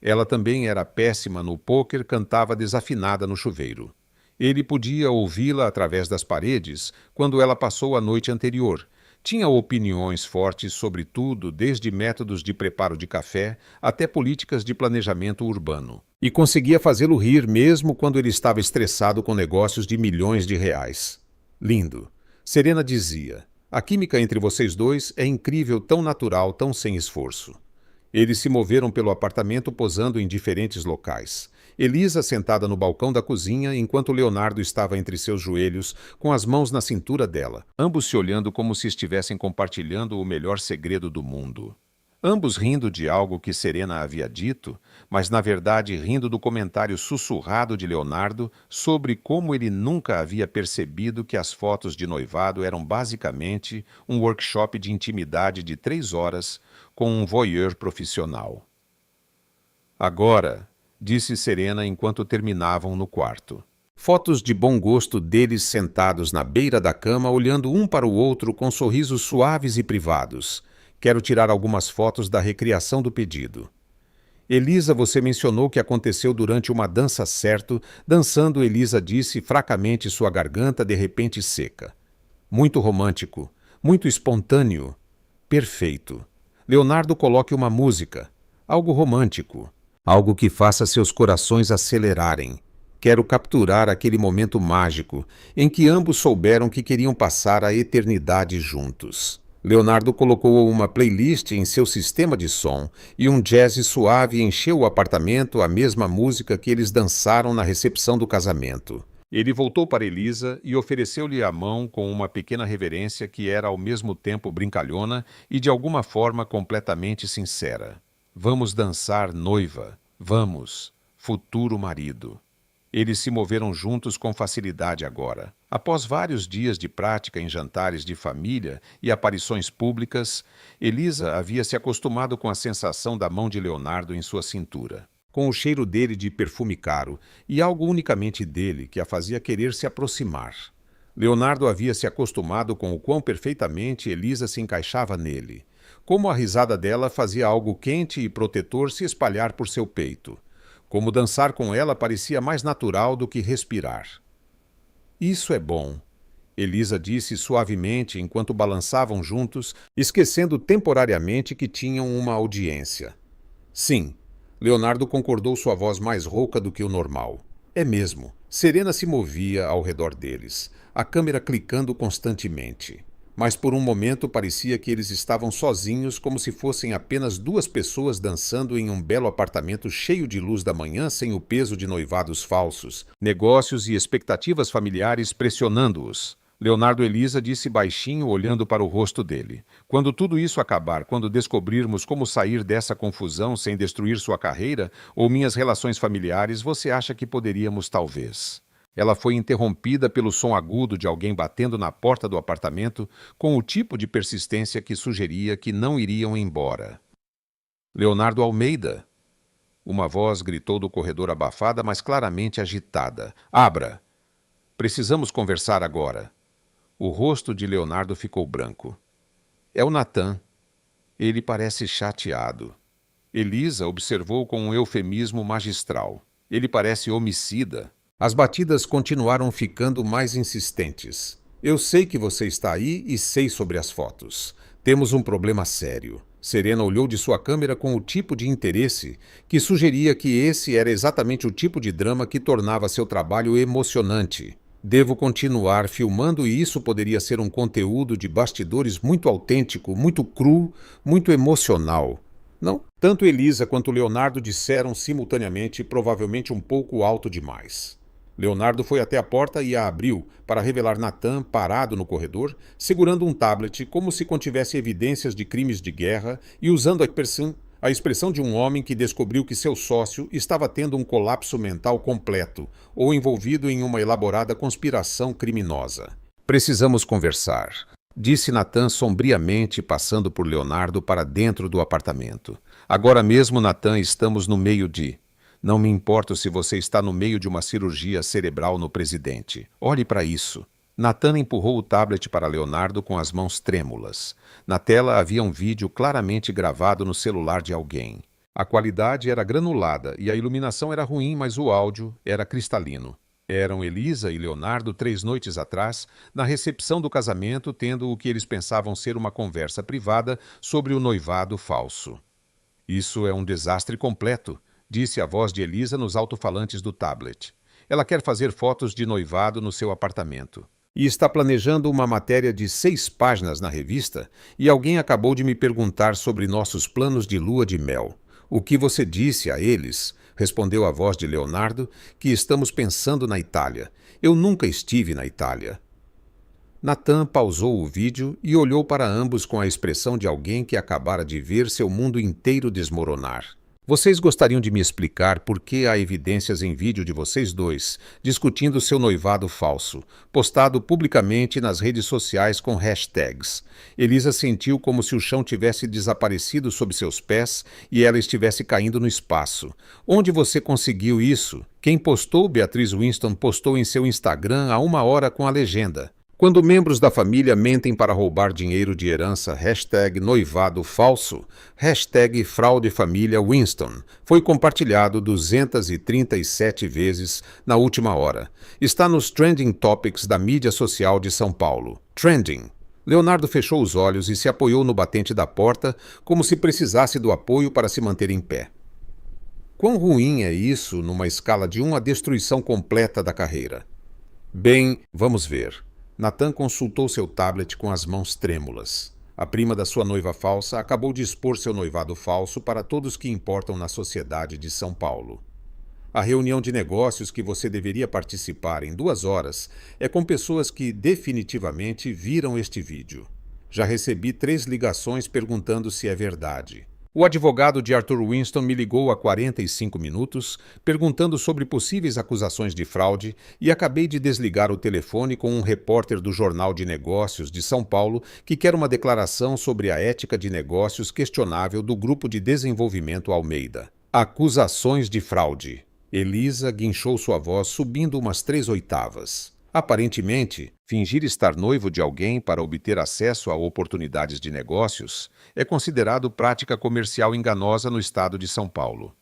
Ela também era péssima no pôquer, cantava desafinada no chuveiro. Ele podia ouvi-la através das paredes quando ela passou a noite anterior. Tinha opiniões fortes sobre tudo, desde métodos de preparo de café até políticas de planejamento urbano. E conseguia fazê-lo rir mesmo quando ele estava estressado com negócios de milhões de reais. Lindo. Serena dizia, a química entre vocês dois é incrível, tão natural, tão sem esforço. Eles se moveram pelo apartamento posando em diferentes locais. Elisa sentada no balcão da cozinha, enquanto Leonardo estava entre seus joelhos, com as mãos na cintura dela, ambos se olhando como se estivessem compartilhando o melhor segredo do mundo. Ambos rindo de algo que Serena havia dito, mas na verdade rindo do comentário sussurrado de Leonardo sobre como ele nunca havia percebido que as fotos de noivado eram basicamente um workshop de intimidade de 3 horas com um voyeur profissional. Agora, disse Serena enquanto terminavam no quarto. Fotos de bom gosto deles sentados na beira da cama, olhando um para o outro com sorrisos suaves e privados. Quero tirar algumas fotos da recriação do pedido. Elisa, você mencionou que aconteceu durante uma dança, certo? Dançando, Elisa disse fracamente, sua garganta de repente seca. Muito romântico, muito espontâneo. Perfeito. Leonardo, coloque uma música. Algo romântico. Algo que faça seus corações acelerarem. Quero capturar aquele momento mágico em que ambos souberam que queriam passar a eternidade juntos. Leonardo colocou uma playlist em seu sistema de som e um jazz suave encheu o apartamento, a mesma música que eles dançaram na recepção do casamento. Ele voltou para Elisa e ofereceu-lhe a mão com uma pequena reverência que era ao mesmo tempo brincalhona e de alguma forma completamente sincera. Vamos dançar, noiva. Vamos, futuro marido. Eles se moveram juntos com facilidade agora. Após vários dias de prática em jantares de família e aparições públicas, Elisa havia se acostumado com a sensação da mão de Leonardo em sua cintura, com o cheiro dele de perfume caro e algo unicamente dele que a fazia querer se aproximar. Leonardo havia se acostumado com o quão perfeitamente Elisa se encaixava nele, como a risada dela fazia algo quente e protetor se espalhar por seu peito. Como dançar com ela parecia mais natural do que respirar. Isso é bom, Elisa disse suavemente enquanto balançavam juntos, esquecendo temporariamente que tinham uma audiência. Sim, Leonardo concordou, sua voz mais rouca do que o normal. É mesmo. Serena se movia ao redor deles, a câmera clicando constantemente. Mas por um momento parecia que eles estavam sozinhos, como se fossem apenas 2 pessoas dançando em um belo apartamento cheio de luz da manhã, sem o peso de noivados falsos, negócios e expectativas familiares pressionando-os. Leonardo e Elisa disse baixinho, olhando para o rosto dele. Quando tudo isso acabar, quando descobrirmos como sair dessa confusão sem destruir sua carreira ou minhas relações familiares, você acha que poderíamos talvez? Ela foi interrompida pelo som agudo de alguém batendo na porta do apartamento com o tipo de persistência que sugeria que não iriam embora. Leonardo Almeida. Uma voz gritou do corredor abafada, mas claramente agitada. Abra! Precisamos conversar agora. O rosto de Leonardo ficou branco. É o Natan. Ele parece chateado. Elisa observou com um eufemismo magistral. Ele parece homicida. As batidas continuaram ficando mais insistentes. Eu sei que você está aí e sei sobre as fotos. Temos um problema sério. Serena olhou de sua câmera com o tipo de interesse que sugeria que esse era exatamente o tipo de drama que tornava seu trabalho emocionante. Devo continuar filmando e isso poderia ser um conteúdo de bastidores muito autêntico, muito cru, muito emocional. Não? Tanto Elisa quanto Leonardo disseram simultaneamente, provavelmente um pouco alto demais. Leonardo foi até a porta e a abriu para revelar Natan parado no corredor, segurando um tablet como se contivesse evidências de crimes de guerra e usando a expressão de um homem que descobriu que seu sócio estava tendo um colapso mental completo ou envolvido em uma elaborada conspiração criminosa. Precisamos conversar, disse Natan sombriamente, passando por Leonardo para dentro do apartamento. Agora mesmo, Natan, estamos no meio de... Não me importo se você está no meio de uma cirurgia cerebral no presidente. Olhe para isso. Natan empurrou o tablet para Leonardo com as mãos trêmulas. Na tela havia um vídeo claramente gravado no celular de alguém. A qualidade era granulada e a iluminação era ruim, mas o áudio era cristalino. Eram Elisa e Leonardo 3 noites atrás, na recepção do casamento, tendo o que eles pensavam ser uma conversa privada sobre o noivado falso. Isso é um desastre completo, disse a voz de Elisa nos alto-falantes do tablet. Ela quer fazer fotos de noivado no seu apartamento. E está planejando uma matéria de 6 páginas na revista, e alguém acabou de me perguntar sobre nossos planos de lua de mel. O que você disse a eles? Respondeu a voz de Leonardo, que estamos pensando na Itália. Eu nunca estive na Itália. Natan pausou o vídeo e olhou para ambos com a expressão de alguém que acabara de ver seu mundo inteiro desmoronar. Vocês gostariam de me explicar por que há evidências em vídeo de vocês dois discutindo seu noivado falso, postado publicamente nas redes sociais com hashtags? Elisa sentiu como se o chão tivesse desaparecido sob seus pés e ela estivesse caindo no espaço. Onde você conseguiu isso? Quem postou? Beatriz Winston postou em seu Instagram há 1 hora com a legenda: quando membros da família mentem para roubar dinheiro de herança, hashtag noivado falso, hashtag fraude família Winston. Foi compartilhado 237 vezes na última hora. Está nos Trending Topics da mídia social de São Paulo. Trending. Leonardo fechou os olhos e se apoiou no batente da porta, como se precisasse do apoio para se manter em pé. Quão ruim é isso numa escala de 1 à destruição completa da carreira? Bem, vamos ver. Natan consultou seu tablet com as mãos trêmulas. A prima da sua noiva falsa acabou de expor seu noivado falso para todos que importam na sociedade de São Paulo. A reunião de negócios que você deveria participar em 2 horas é com pessoas que definitivamente viram este vídeo. Já recebi 3 ligações perguntando se é verdade. O advogado de Arthur Winston me ligou há 45 minutos, perguntando sobre possíveis acusações de fraude, e acabei de desligar o telefone com um repórter do Jornal de Negócios de São Paulo que quer uma declaração sobre a ética de negócios questionável do Grupo de Desenvolvimento Almeida. Acusações de fraude. Elisa guinchou sua voz subindo umas 3 oitavas. Aparentemente, fingir estar noivo de alguém para obter acesso a oportunidades de negócios é considerado prática comercial enganosa no estado de São Paulo.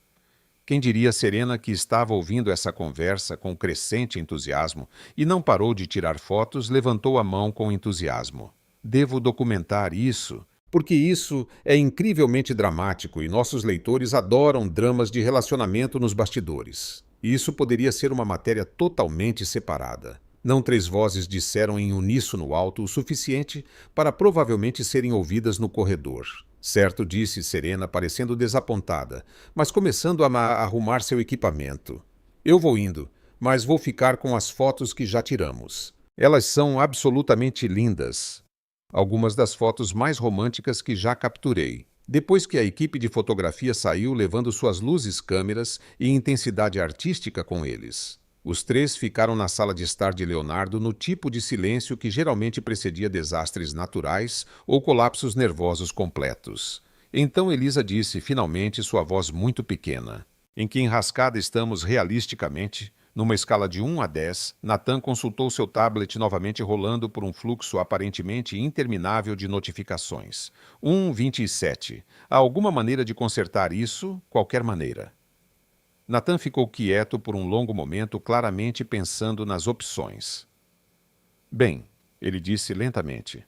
Quem diria Serena, que estava ouvindo essa conversa com crescente entusiasmo e não parou de tirar fotos, levantou a mão com entusiasmo. Devo documentar isso, porque isso é incrivelmente dramático e nossos leitores adoram dramas de relacionamento nos bastidores. Isso poderia ser uma matéria totalmente separada. Não 3 vozes disseram em uníssono alto o suficiente para provavelmente serem ouvidas no corredor. Certo, disse Serena, parecendo desapontada, mas começando a arrumar seu equipamento. Eu vou indo, mas vou ficar com as fotos que já tiramos. Elas são absolutamente lindas. Algumas das fotos mais românticas que já capturei. Depois que a equipe de fotografia saiu levando suas luzes, câmeras e intensidade artística com eles. Os três ficaram na sala de estar de Leonardo no tipo de silêncio que geralmente precedia desastres naturais ou colapsos nervosos completos. Então Elisa disse, finalmente, sua voz muito pequena: "Em que enrascada estamos realisticamente?" Numa escala de 1 a 10, Nathan consultou seu tablet novamente rolando por um fluxo aparentemente interminável de notificações. 27. Há alguma maneira de consertar isso? Qualquer maneira. Nathan ficou quieto por um longo momento, claramente pensando nas opções. Bem, ele disse lentamente,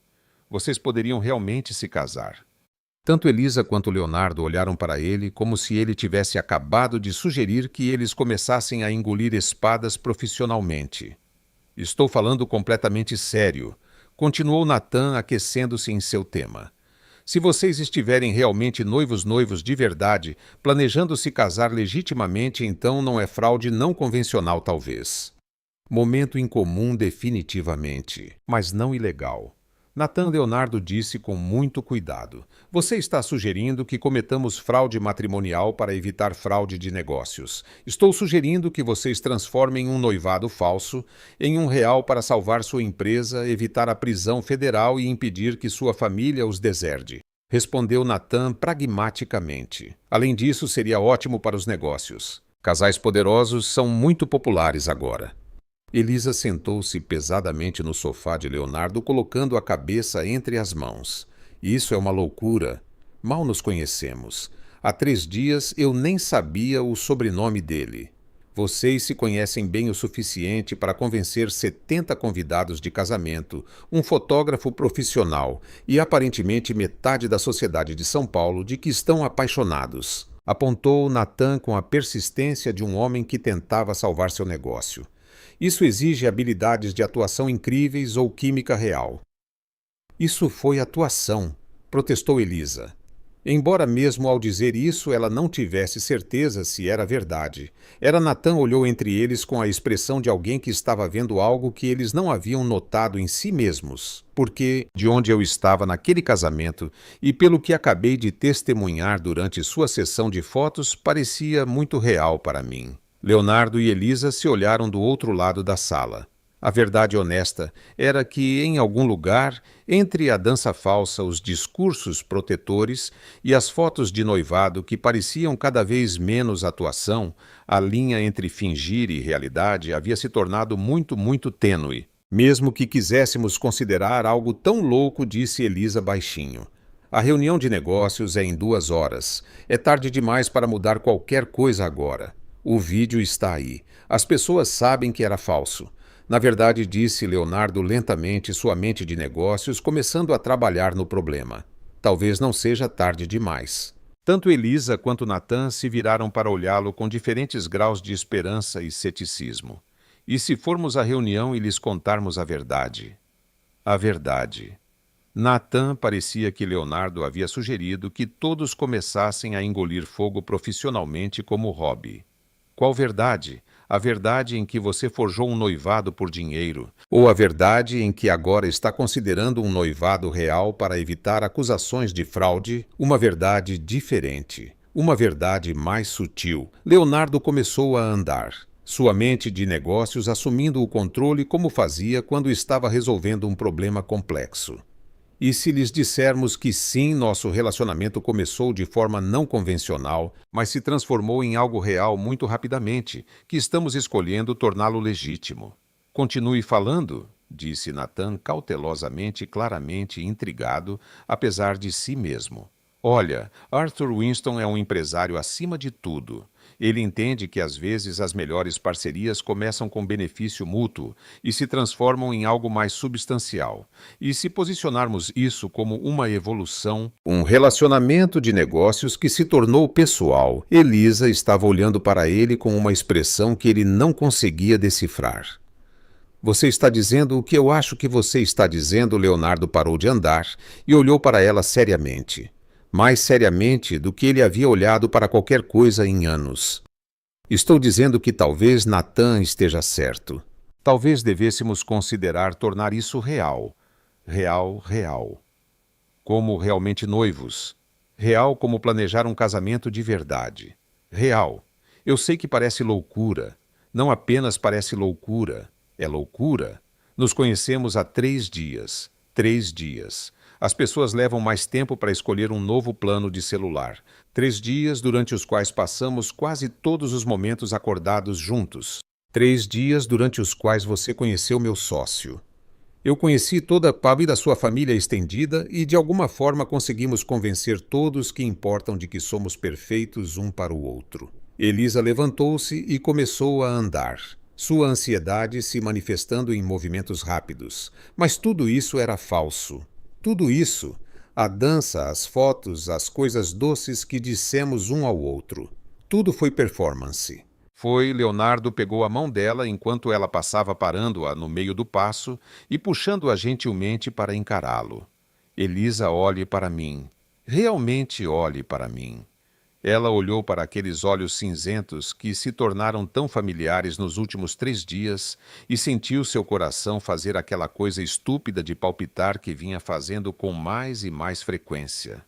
vocês poderiam realmente se casar. Tanto Elisa quanto Leonardo olharam para ele como se ele tivesse acabado de sugerir que eles começassem a engolir espadas profissionalmente. Estou falando completamente sério, continuou Nathan aquecendo-se em seu tema. Se vocês estiverem realmente noivos de verdade, planejando se casar legitimamente, então não é fraude não convencional talvez. Momento incomum definitivamente, mas não ilegal. Nathan Leonardo disse com muito cuidado. Você está sugerindo que cometamos fraude matrimonial para evitar fraude de negócios. Estou sugerindo que vocês transformem um noivado falso em um real para salvar sua empresa, evitar a prisão federal e impedir que sua família os deserde. Respondeu Nathan pragmaticamente. Além disso, seria ótimo para os negócios. Casais poderosos são muito populares agora. Elisa sentou-se pesadamente no sofá de Leonardo, colocando a cabeça entre as mãos. Isso é uma loucura. Mal nos conhecemos. Há 3 dias eu nem sabia o sobrenome dele. Vocês se conhecem bem o suficiente para convencer 70 convidados de casamento, um fotógrafo profissional e aparentemente metade da sociedade de São Paulo de que estão apaixonados. Apontou Nathan com a persistência de um homem que tentava salvar seu negócio. Isso exige habilidades de atuação incríveis ou química real. Isso foi atuação, protestou Elisa. Embora mesmo ao dizer isso ela não tivesse certeza se era verdade. Nathan olhou entre eles com a expressão de alguém que estava vendo algo que eles não haviam notado em si mesmos. Porque, de onde eu estava naquele casamento e pelo que acabei de testemunhar durante sua sessão de fotos, parecia muito real para mim. Leonardo e Elisa se olharam do outro lado da sala. A verdade honesta era que, em algum lugar, entre a dança falsa, os discursos protetores e as fotos de noivado que pareciam cada vez menos atuação, a linha entre fingir e realidade havia se tornado muito tênue. Mesmo que quiséssemos considerar algo tão louco, disse Elisa baixinho. A reunião de negócios é em 2 horas. É tarde demais para mudar qualquer coisa agora. O vídeo está aí. As pessoas sabem que era falso. Na verdade, disse Leonardo lentamente, sua mente de negócios começando a trabalhar no problema. Talvez não seja tarde demais. Tanto Elisa quanto Nathan se viraram para olhá-lo com diferentes graus de esperança e ceticismo. E se formos à reunião e lhes contarmos a verdade? A verdade. Nathan parecia que Leonardo havia sugerido que todos começassem a engolir fogo profissionalmente como hobby. Qual verdade? A verdade em que você forjou um noivado por dinheiro, ou a verdade em que agora está considerando um noivado real para evitar acusações de fraude? Uma verdade diferente, uma verdade mais sutil. Leonardo começou a andar, sua mente de negócios assumindo o controle como fazia quando estava resolvendo um problema complexo. E se lhes dissermos que sim, nosso relacionamento começou de forma não convencional, mas se transformou em algo real muito rapidamente, que estamos escolhendo torná-lo legítimo? Continue falando, disse Nathan cautelosamente e claramente intrigado, apesar de si mesmo. Olha, Arthur Winston é um empresário acima de tudo. Ele entende que às vezes as melhores parcerias começam com benefício mútuo e se transformam em algo mais substancial. E se posicionarmos isso como uma evolução, um relacionamento de negócios que se tornou pessoal, Elisa estava olhando para ele com uma expressão que ele não conseguia decifrar. Você está dizendo o que eu acho que você está dizendo. Leonardo parou de andar e olhou para ela seriamente. Mais seriamente do que ele havia olhado para qualquer coisa em anos. Estou dizendo que talvez Nathan esteja certo. Talvez devêssemos considerar tornar isso real. Real, real. Como realmente noivos. Real como planejar um casamento de verdade. Real. Eu sei que parece loucura. Não apenas parece loucura. É loucura. Nos conhecemos há 3 dias. 3 dias. As pessoas levam mais tempo para escolher um novo plano de celular. 3 dias durante os quais passamos quase todos os momentos acordados juntos. 3 dias durante os quais você conheceu meu sócio. Eu conheci toda a Pab da sua família estendida e de alguma forma conseguimos convencer todos que importam de que somos perfeitos um para o outro. Elisa levantou-se e começou a andar. Sua ansiedade se manifestando em movimentos rápidos. Mas tudo isso era falso. Tudo isso, a dança, as fotos, as coisas doces que dissemos um ao outro. Tudo foi performance. Leonardo pegou a mão dela enquanto ela passava parando-a no meio do passo e puxando-a gentilmente para encará-lo. Elisa, olhe para mim. Realmente olhe para mim. Ela olhou para aqueles olhos cinzentos que se tornaram tão familiares nos últimos 3 dias e sentiu seu coração fazer aquela coisa estúpida de palpitar que vinha fazendo com mais e mais frequência.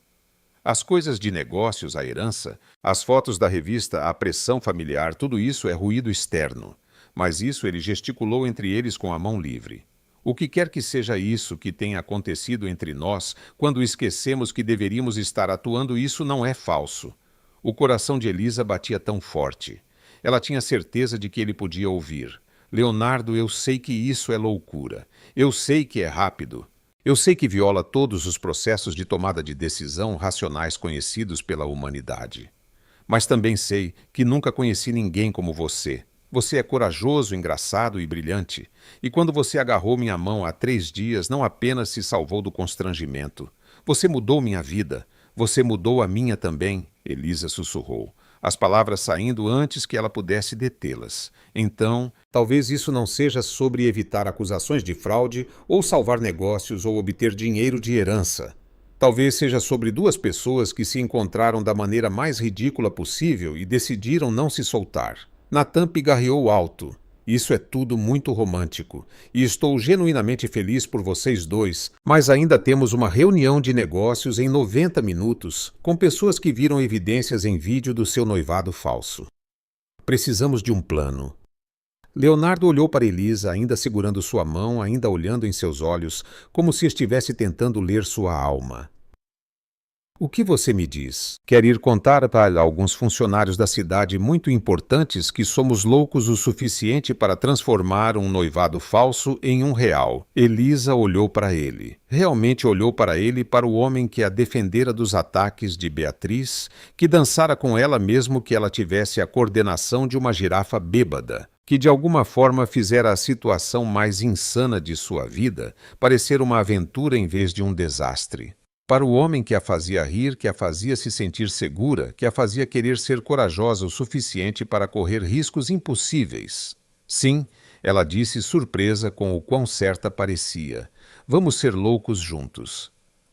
As coisas de negócios, a herança, as fotos da revista, a pressão familiar, tudo isso é ruído externo. Mas isso ele gesticulou entre eles com a mão livre. O que quer que seja isso que tenha acontecido entre nós, quando esquecemos que deveríamos estar atuando, isso não é falso. O coração de Elisa batia tão forte. Ela tinha certeza de que ele podia ouvir. Leonardo, eu sei que isso é loucura. Eu sei que é rápido. Eu sei que viola todos os processos de tomada de decisão racionais conhecidos pela humanidade. Mas também sei que nunca conheci ninguém como você. Você é corajoso, engraçado e brilhante. E quando você agarrou minha mão há 3 dias, não apenas se salvou do constrangimento. Você mudou minha vida. Você mudou a minha também, Elisa sussurrou, as palavras saindo antes que ela pudesse detê-las. Então, talvez isso não seja sobre evitar acusações de fraude ou salvar negócios ou obter dinheiro de herança. Talvez seja sobre 2 pessoas que se encontraram da maneira mais ridícula possível e decidiram não se soltar. Natan pigarreou alto. Isso é tudo muito romântico, e estou genuinamente feliz por vocês 2, mas ainda temos uma reunião de negócios em 90 minutos, com pessoas que viram evidências em vídeo do seu noivado falso. Precisamos de um plano. Leonardo olhou para Elisa, ainda segurando sua mão, ainda olhando em seus olhos, como se estivesse tentando ler sua alma. O que você me diz? Quer ir contar para alguns funcionários da cidade muito importantes que somos loucos o suficiente para transformar um noivado falso em um real. Elisa olhou para ele. Realmente olhou para ele, para o homem que a defendera dos ataques de Beatriz, que dançara com ela mesmo que ela tivesse a coordenação de uma girafa bêbada, que de alguma forma fizera a situação mais insana de sua vida parecer uma aventura em vez de um desastre. Para o homem que a fazia rir, que a fazia se sentir segura, que a fazia querer ser corajosa o suficiente para correr riscos impossíveis. Sim, ela disse surpresa com o quão certa parecia. Vamos ser loucos juntos.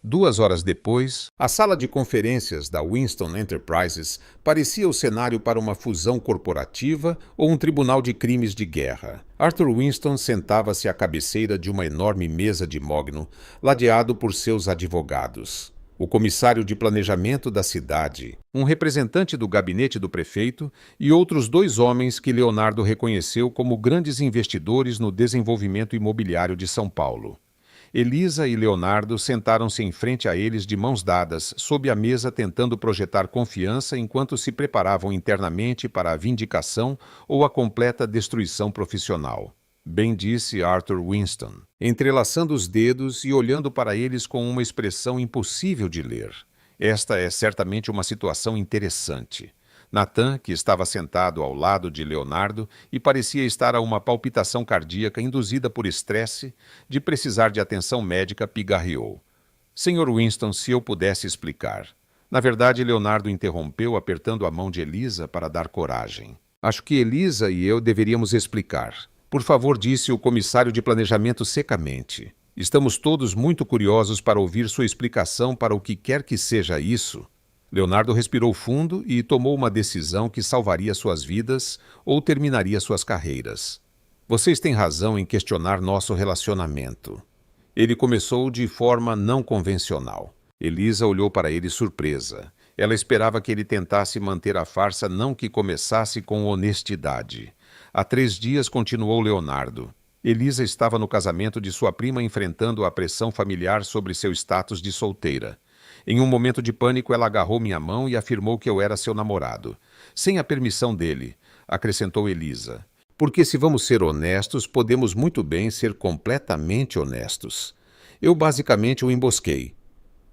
2 horas depois, a sala de conferências da Winston Enterprises parecia o cenário para uma fusão corporativa ou um tribunal de crimes de guerra. Arthur Winston sentava-se à cabeceira de uma enorme mesa de mogno, ladeado por seus advogados. O comissário de planejamento da cidade, um representante do gabinete do prefeito e outros 2 homens que Leonardo reconheceu como grandes investidores no desenvolvimento imobiliário de São Paulo. Elisa e Leonardo sentaram-se em frente a eles de mãos dadas, sob a mesa tentando projetar confiança enquanto se preparavam internamente para a vindicação ou a completa destruição profissional. Bem disse Arthur Winston, entrelaçando os dedos e olhando para eles com uma expressão impossível de ler. Esta é certamente uma situação interessante. Natan, que estava sentado ao lado de Leonardo e parecia estar a uma palpitação cardíaca induzida por estresse, de precisar de atenção médica, pigarreou. Sr. Winston, se eu pudesse explicar. Na verdade, Leonardo interrompeu, apertando a mão de Elisa para dar coragem. Acho que Elisa e eu deveríamos explicar. Por favor, disse o comissário de planejamento secamente. Estamos todos muito curiosos para ouvir sua explicação para o que quer que seja isso. Leonardo respirou fundo e tomou uma decisão que salvaria suas vidas ou terminaria suas carreiras. Vocês têm razão em questionar nosso relacionamento. Ele começou de forma não convencional. Elisa olhou para ele surpresa. Ela esperava que ele tentasse manter a farsa, não que começasse com honestidade. Há 3 dias, continuou Leonardo. Elisa estava no casamento de sua prima enfrentando a pressão familiar sobre seu status de solteira. Em um momento de pânico, ela agarrou minha mão e afirmou que eu era seu namorado. Sem a permissão dele, acrescentou Elisa. Porque, se vamos ser honestos, podemos muito bem ser completamente honestos. Eu basicamente o embosquei.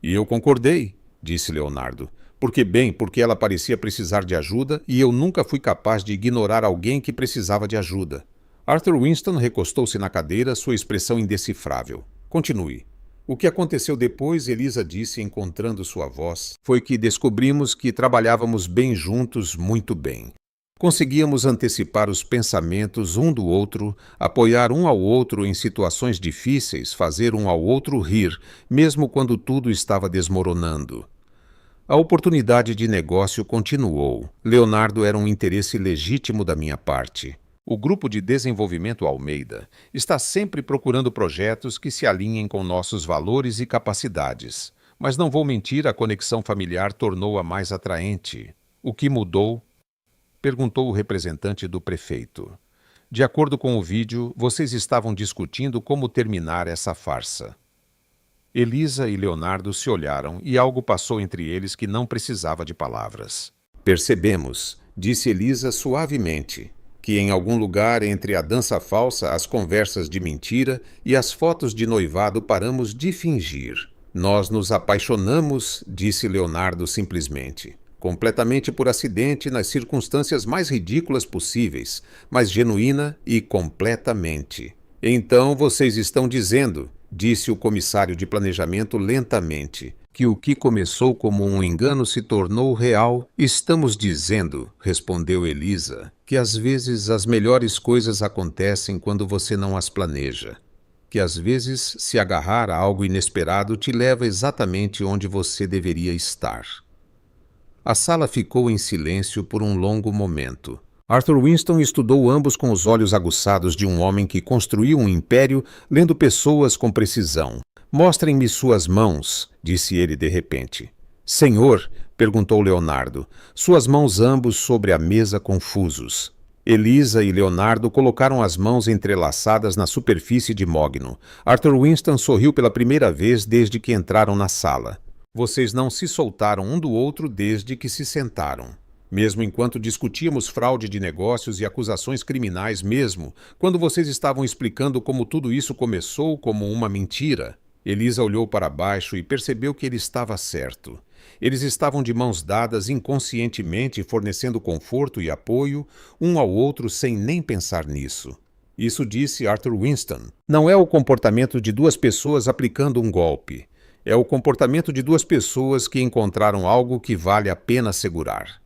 E eu concordei, disse Leonardo. Porque ela parecia precisar de ajuda e eu nunca fui capaz de ignorar alguém que precisava de ajuda. Arthur Winston recostou-se na cadeira, sua expressão indecifrável. Continue. O que aconteceu depois, Elisa disse, encontrando sua voz, foi que descobrimos que trabalhávamos bem juntos, muito bem. Conseguíamos antecipar os pensamentos um do outro, apoiar um ao outro em situações difíceis, fazer um ao outro rir, mesmo quando tudo estava desmoronando. A oportunidade de negócio continuou. Leonardo era um interesse legítimo da minha parte. O Grupo de Desenvolvimento Almeida está sempre procurando projetos que se alinhem com nossos valores e capacidades. Mas não vou mentir, a conexão familiar tornou-a mais atraente. O que mudou? Perguntou o representante do prefeito. De acordo com o vídeo, vocês estavam discutindo como terminar essa farsa. Elisa e Leonardo se olharam e algo passou entre eles que não precisava de palavras. Percebemos, disse Elisa suavemente, que em algum lugar entre a dança falsa, as conversas de mentira e as fotos de noivado paramos de fingir. Nós nos apaixonamos, disse Leonardo simplesmente. Completamente por acidente, nas circunstâncias mais ridículas possíveis, mas genuína e completamente. Então vocês estão dizendo, disse o comissário de planejamento lentamente, que o que começou como um engano se tornou real? Estamos dizendo, respondeu Elisa, que às vezes as melhores coisas acontecem quando você não as planeja. Que às vezes se agarrar a algo inesperado te leva exatamente onde você deveria estar. A sala ficou em silêncio por um longo momento. Arthur Winston estudou ambos com os olhos aguçados de um homem que construiu um império lendo pessoas com precisão. Mostrem-me suas mãos, disse ele de repente. Senhor, perguntou Leonardo, suas mãos ambos sobre a mesa confusos. Elisa e Leonardo colocaram as mãos entrelaçadas na superfície de mogno. Arthur Winston sorriu pela primeira vez desde que entraram na sala. Vocês não se soltaram um do outro desde que se sentaram. Mesmo enquanto discutíamos fraude de negócios e acusações criminais mesmo, quando vocês estavam explicando como tudo isso começou como uma mentira. Elisa olhou para baixo e percebeu que ele estava certo. Eles estavam de mãos dadas inconscientemente, fornecendo conforto e apoio um ao outro sem nem pensar nisso. Isso disse Arthur Winston. Não é o comportamento de duas pessoas aplicando um golpe. É o comportamento de duas pessoas que encontraram algo que vale a pena segurar.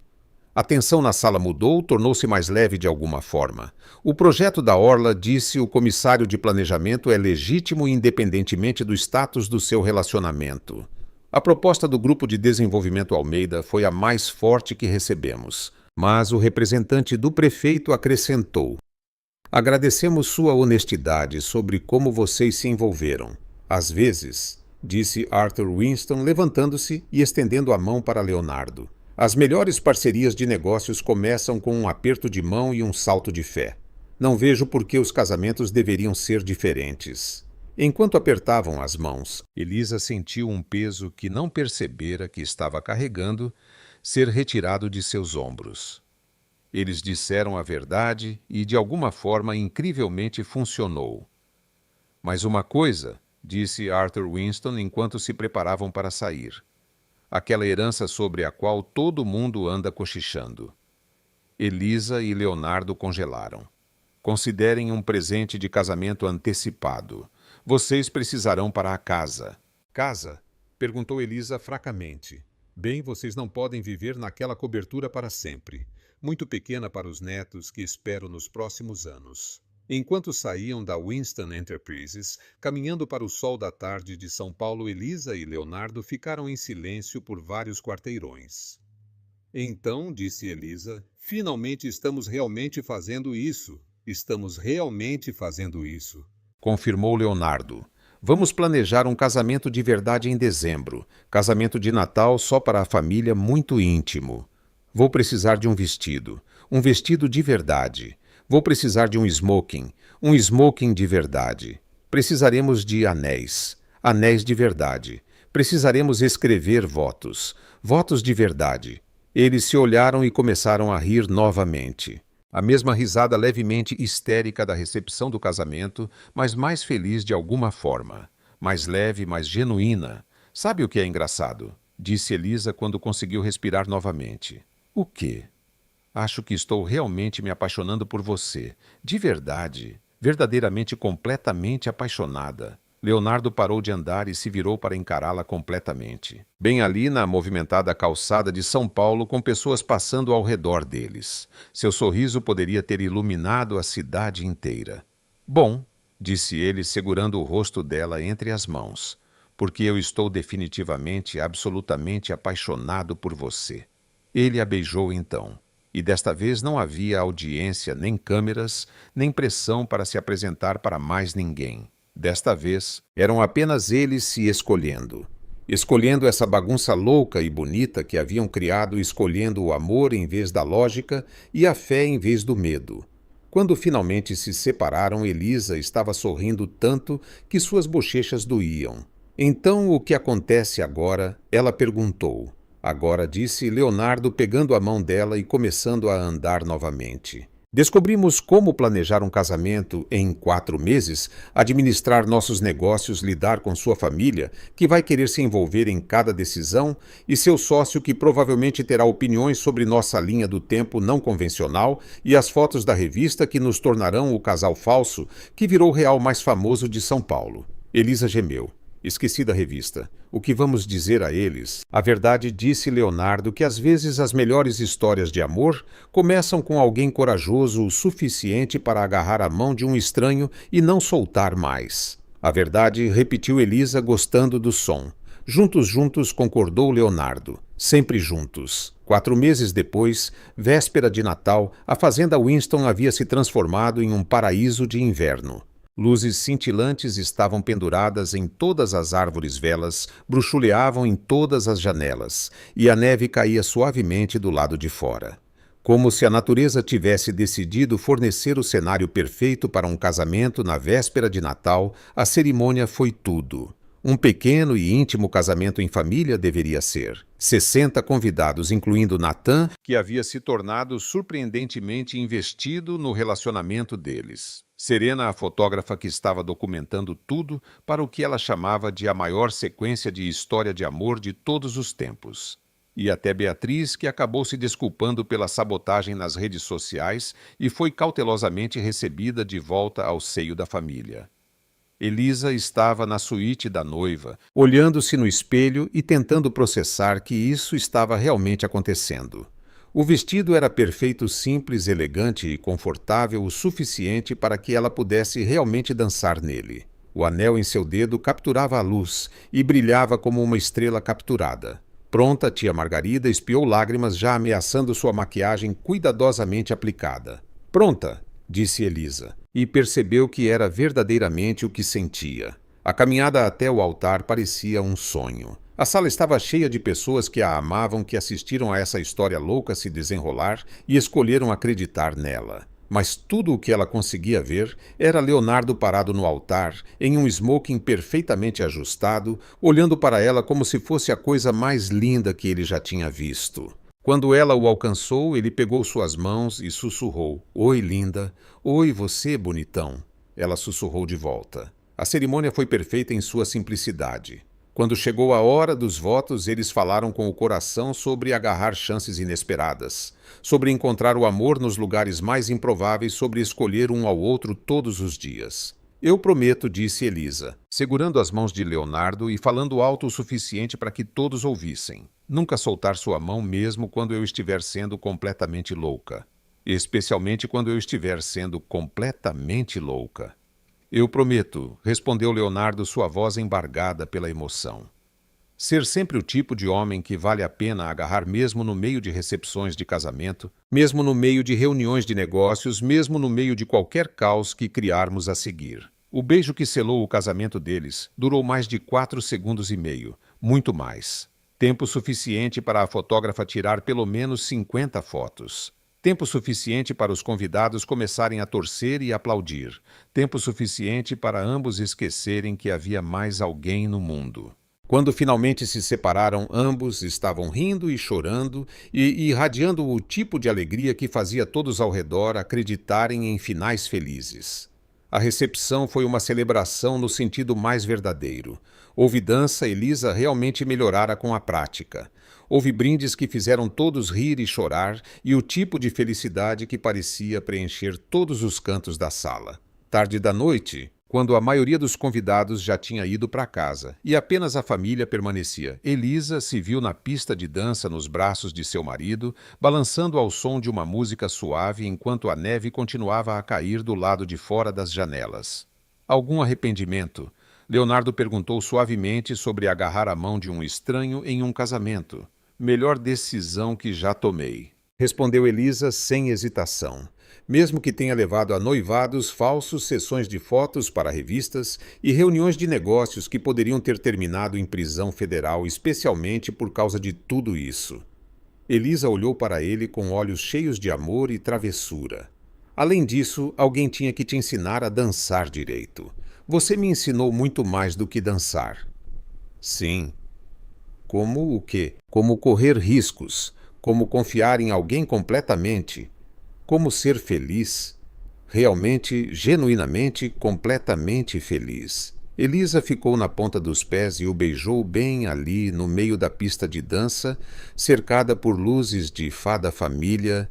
A tensão na sala mudou, tornou-se mais leve de alguma forma. O projeto da Orla, disse o comissário de planejamento, é legítimo independentemente do status do seu relacionamento. A proposta do Grupo de Desenvolvimento Almeida foi a mais forte que recebemos, mas o representante do prefeito acrescentou. Agradecemos sua honestidade sobre como vocês se envolveram. Às vezes, disse Arthur Winston, levantando-se e estendendo a mão para Leonardo. As melhores parcerias de negócios começam com um aperto de mão e um salto de fé. Não vejo por que os casamentos deveriam ser diferentes. Enquanto apertavam as mãos, Elisa sentiu um peso que não percebera que estava carregando ser retirado de seus ombros. Eles disseram a verdade e, de alguma forma, incrivelmente funcionou. Mas uma coisa, disse Arthur Winston enquanto se preparavam para sair. Aquela herança sobre a qual todo mundo anda cochichando. Elisa e Leonardo congelaram. Considerem um presente de casamento antecipado. Vocês precisarão para a casa. Casa? Perguntou Elisa fracamente. Bem, vocês não podem viver naquela cobertura para sempre. Muito pequena para os netos que espero nos próximos anos. Enquanto saíam da Winston Enterprises, caminhando para o sol da tarde de São Paulo, Elisa e Leonardo ficaram em silêncio por vários quarteirões. Então, disse Elisa, finalmente estamos realmente fazendo isso. Estamos realmente fazendo isso, confirmou Leonardo. Vamos planejar um casamento de verdade em dezembro. Casamento de Natal só para a família, muito íntimo. Vou precisar de um vestido de verdade. Vou precisar de um smoking de verdade. Precisaremos de anéis de verdade. Precisaremos escrever votos de verdade. Eles se olharam e começaram a rir novamente. A mesma risada levemente histérica da recepção do casamento, mas mais feliz de alguma forma. Mais leve, mais genuína. Sabe o que é engraçado? Disse Elisa quando conseguiu respirar novamente. O quê? Acho que estou realmente me apaixonando por você. De verdade. Verdadeiramente, completamente apaixonada. Leonardo parou de andar e se virou para encará-la completamente. Bem ali na movimentada calçada de São Paulo, com pessoas passando ao redor deles. Seu sorriso poderia ter iluminado a cidade inteira. Bom, disse ele, segurando o rosto dela entre as mãos, porque eu estou definitivamente, absolutamente apaixonado por você. Ele a beijou então. E desta vez não havia audiência, nem câmeras, nem pressão para se apresentar para mais ninguém. Desta vez, eram apenas eles se escolhendo. Escolhendo essa bagunça louca e bonita que haviam criado, escolhendo o amor em vez da lógica e a fé em vez do medo. Quando finalmente se separaram, Elisa estava sorrindo tanto que suas bochechas doíam. Então, o que acontece agora? Ela perguntou. Agora, disse Leonardo, pegando a mão dela e começando a andar novamente. Descobrimos como planejar um casamento em 4 meses, administrar nossos negócios, lidar com sua família, que vai querer se envolver em cada decisão, e seu sócio, que provavelmente terá opiniões sobre nossa linha do tempo não convencional, e as fotos da revista que nos tornarão o casal falso que virou o real mais famoso de São Paulo. Elisa gemeu. Esqueci da revista. O que vamos dizer a eles? A verdade, disse Leonardo, que às vezes as melhores histórias de amor começam com alguém corajoso o suficiente para agarrar a mão de um estranho e não soltar mais. A verdade, repetiu Elisa, gostando do som. Juntos, concordou Leonardo. Sempre juntos. 4 meses depois, véspera de Natal, a fazenda Winston havia se transformado em um paraíso de inverno. Luzes cintilantes estavam penduradas em todas as árvores velas, bruxuleavam em todas as janelas, e a neve caía suavemente do lado de fora. Como se a natureza tivesse decidido fornecer o cenário perfeito para um casamento na véspera de Natal, a cerimônia foi tudo. Um pequeno e íntimo casamento em família deveria ser. 60 convidados, incluindo Natan, que havia se tornado surpreendentemente investido no relacionamento deles. Serena, a fotógrafa que estava documentando tudo para o que ela chamava de a maior sequência de história de amor de todos os tempos. E até Beatriz, que acabou se desculpando pela sabotagem nas redes sociais e foi cautelosamente recebida de volta ao seio da família. Elisa estava na suíte da noiva, olhando-se no espelho e tentando processar que isso estava realmente acontecendo. O vestido era perfeito, simples, elegante e confortável o suficiente para que ela pudesse realmente dançar nele. O anel em seu dedo capturava a luz e brilhava como uma estrela capturada. Pronta, tia Margarida espiou lágrimas já ameaçando sua maquiagem cuidadosamente aplicada. Pronta, disse Elisa, e percebeu que era verdadeiramente o que sentia. A caminhada até o altar parecia um sonho. A sala estava cheia de pessoas que a amavam, que assistiram a essa história louca se desenrolar e escolheram acreditar nela. Mas tudo o que ela conseguia ver era Leonardo parado no altar, em um smoking perfeitamente ajustado, olhando para ela como se fosse a coisa mais linda que ele já tinha visto. Quando ela o alcançou, ele pegou suas mãos e sussurrou: "Oi, linda. Oi, você, bonitão." Ela sussurrou de volta. A cerimônia foi perfeita em sua simplicidade. Quando chegou a hora dos votos, eles falaram com o coração sobre agarrar chances inesperadas, sobre encontrar o amor nos lugares mais improváveis, sobre escolher um ao outro todos os dias. "Eu prometo", disse Elisa, segurando as mãos de Leonardo e falando alto o suficiente para que todos ouvissem. "Nunca soltar sua mão mesmo quando eu estiver sendo completamente louca. Especialmente quando eu estiver sendo completamente louca." "Eu prometo", respondeu Leonardo, sua voz embargada pela emoção. Ser sempre o tipo de homem que vale a pena agarrar mesmo no meio de recepções de casamento, mesmo no meio de reuniões de negócios, mesmo no meio de qualquer caos que criarmos a seguir. O beijo que selou o casamento deles durou mais de 4 segundos e meio, muito mais. Tempo suficiente para a fotógrafa tirar pelo menos 50 fotos. Tempo suficiente para os convidados começarem a torcer e aplaudir. Tempo suficiente para ambos esquecerem que havia mais alguém no mundo. Quando finalmente se separaram, ambos estavam rindo e chorando e irradiando o tipo de alegria que fazia todos ao redor acreditarem em finais felizes. A recepção foi uma celebração no sentido mais verdadeiro. Houve dança, Elisa realmente melhorara com a prática. Houve brindes que fizeram todos rir e chorar e o tipo de felicidade que parecia preencher todos os cantos da sala. Tarde da noite, quando a maioria dos convidados já tinha ido para casa e apenas a família permanecia, Elisa se viu na pista de dança nos braços de seu marido, balançando ao som de uma música suave enquanto a neve continuava a cair do lado de fora das janelas. Algum arrependimento? Leonardo perguntou suavemente sobre agarrar a mão de um estranho em um casamento. Melhor decisão que já tomei, respondeu Elisa sem hesitação. Mesmo que tenha levado a noivados falsos, sessões de fotos para revistas e reuniões de negócios que poderiam ter terminado em prisão federal, especialmente por causa de tudo isso. Elisa olhou para ele com olhos cheios de amor e travessura. Além disso, alguém tinha que te ensinar a dançar direito. Você me ensinou muito mais do que dançar. Sim. Como o quê? Como correr riscos, como confiar em alguém completamente. Como ser feliz, realmente, genuinamente, completamente feliz. Elisa ficou na ponta dos pés e o beijou bem ali no meio da pista de dança, cercada por luzes de fada família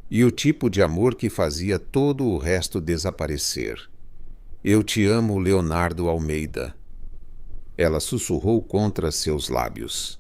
e o tipo de amor que fazia todo o resto desaparecer. Eu te amo, Leonardo Almeida. Ela sussurrou contra seus lábios.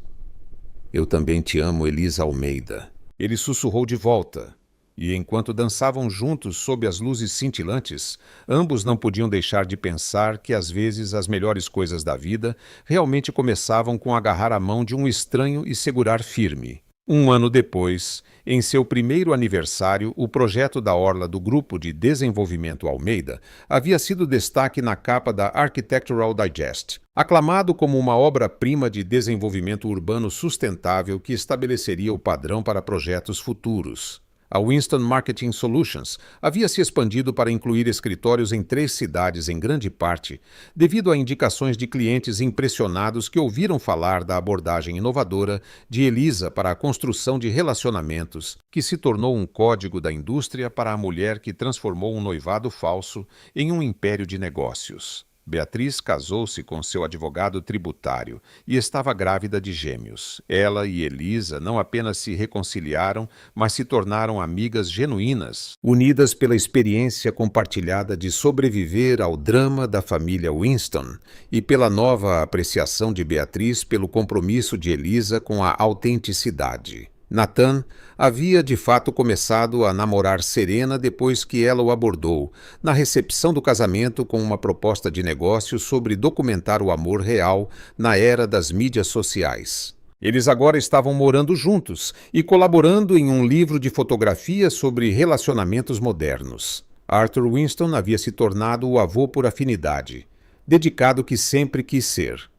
Eu também te amo, Elisa Almeida. Ele sussurrou de volta. E enquanto dançavam juntos sob as luzes cintilantes, ambos não podiam deixar de pensar que às vezes as melhores coisas da vida realmente começavam com agarrar a mão de um estranho e segurar firme. Um ano depois, em seu primeiro aniversário, o projeto da orla do Grupo de Desenvolvimento Almeida havia sido destaque na capa da Architectural Digest, aclamado como uma obra-prima de desenvolvimento urbano sustentável que estabeleceria o padrão para projetos futuros. A Winston Marketing Solutions havia se expandido para incluir escritórios em 3 cidades em grande parte, devido a indicações de clientes impressionados que ouviram falar da abordagem inovadora de Elisa para a construção de relacionamentos, que se tornou um código da indústria para a mulher que transformou um noivado falso em um império de negócios. Beatriz casou-se com seu advogado tributário e estava grávida de gêmeos. Ela e Elisa não apenas se reconciliaram, mas se tornaram amigas genuínas, unidas pela experiência compartilhada de sobreviver ao drama da família Winston e pela nova apreciação de Beatriz pelo compromisso de Elisa com a autenticidade. Nathan havia de fato começado a namorar Serena depois que ela o abordou, na recepção do casamento com uma proposta de negócio sobre documentar o amor real na era das mídias sociais. Eles agora estavam morando juntos e colaborando em um livro de fotografia sobre relacionamentos modernos. Arthur Winston havia se tornado o avô por afinidade, dedicado que sempre quis ser.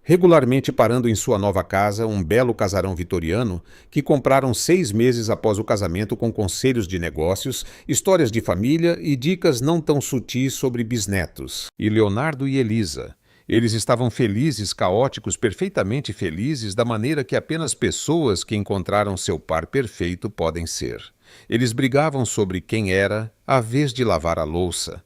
Regularmente parando em sua nova casa, um belo casarão vitoriano, que compraram 6 meses após o casamento com conselhos de negócios, histórias de família e dicas não tão sutis sobre bisnetos. E Leonardo e Elisa. Eles estavam felizes, caóticos, perfeitamente felizes, da maneira que apenas pessoas que encontraram seu par perfeito podem ser. Eles brigavam sobre quem era, a vez de lavar a louça.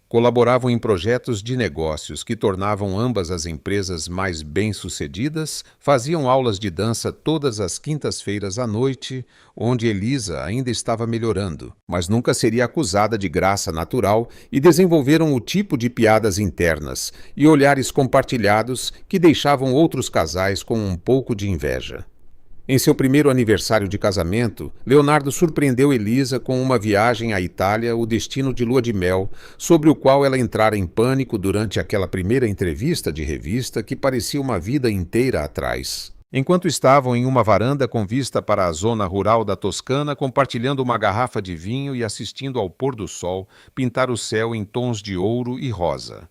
Colaboravam em projetos de negócios que tornavam ambas as empresas mais bem-sucedidas, faziam aulas de dança todas as quintas-feiras à noite, onde Elisa ainda estava melhorando, mas nunca seria acusada de graça natural, e desenvolveram o tipo de piadas internas e olhares compartilhados que deixavam outros casais com um pouco de inveja. Em seu primeiro aniversário de casamento, Leonardo surpreendeu Elisa com uma viagem à Itália, o destino de lua de mel, sobre o qual ela entrara em pânico durante aquela primeira entrevista de revista que parecia uma vida inteira atrás. Enquanto estavam em uma varanda com vista para a zona rural da Toscana, compartilhando uma garrafa de vinho e assistindo ao pôr do sol pintar o céu em tons de ouro e rosa.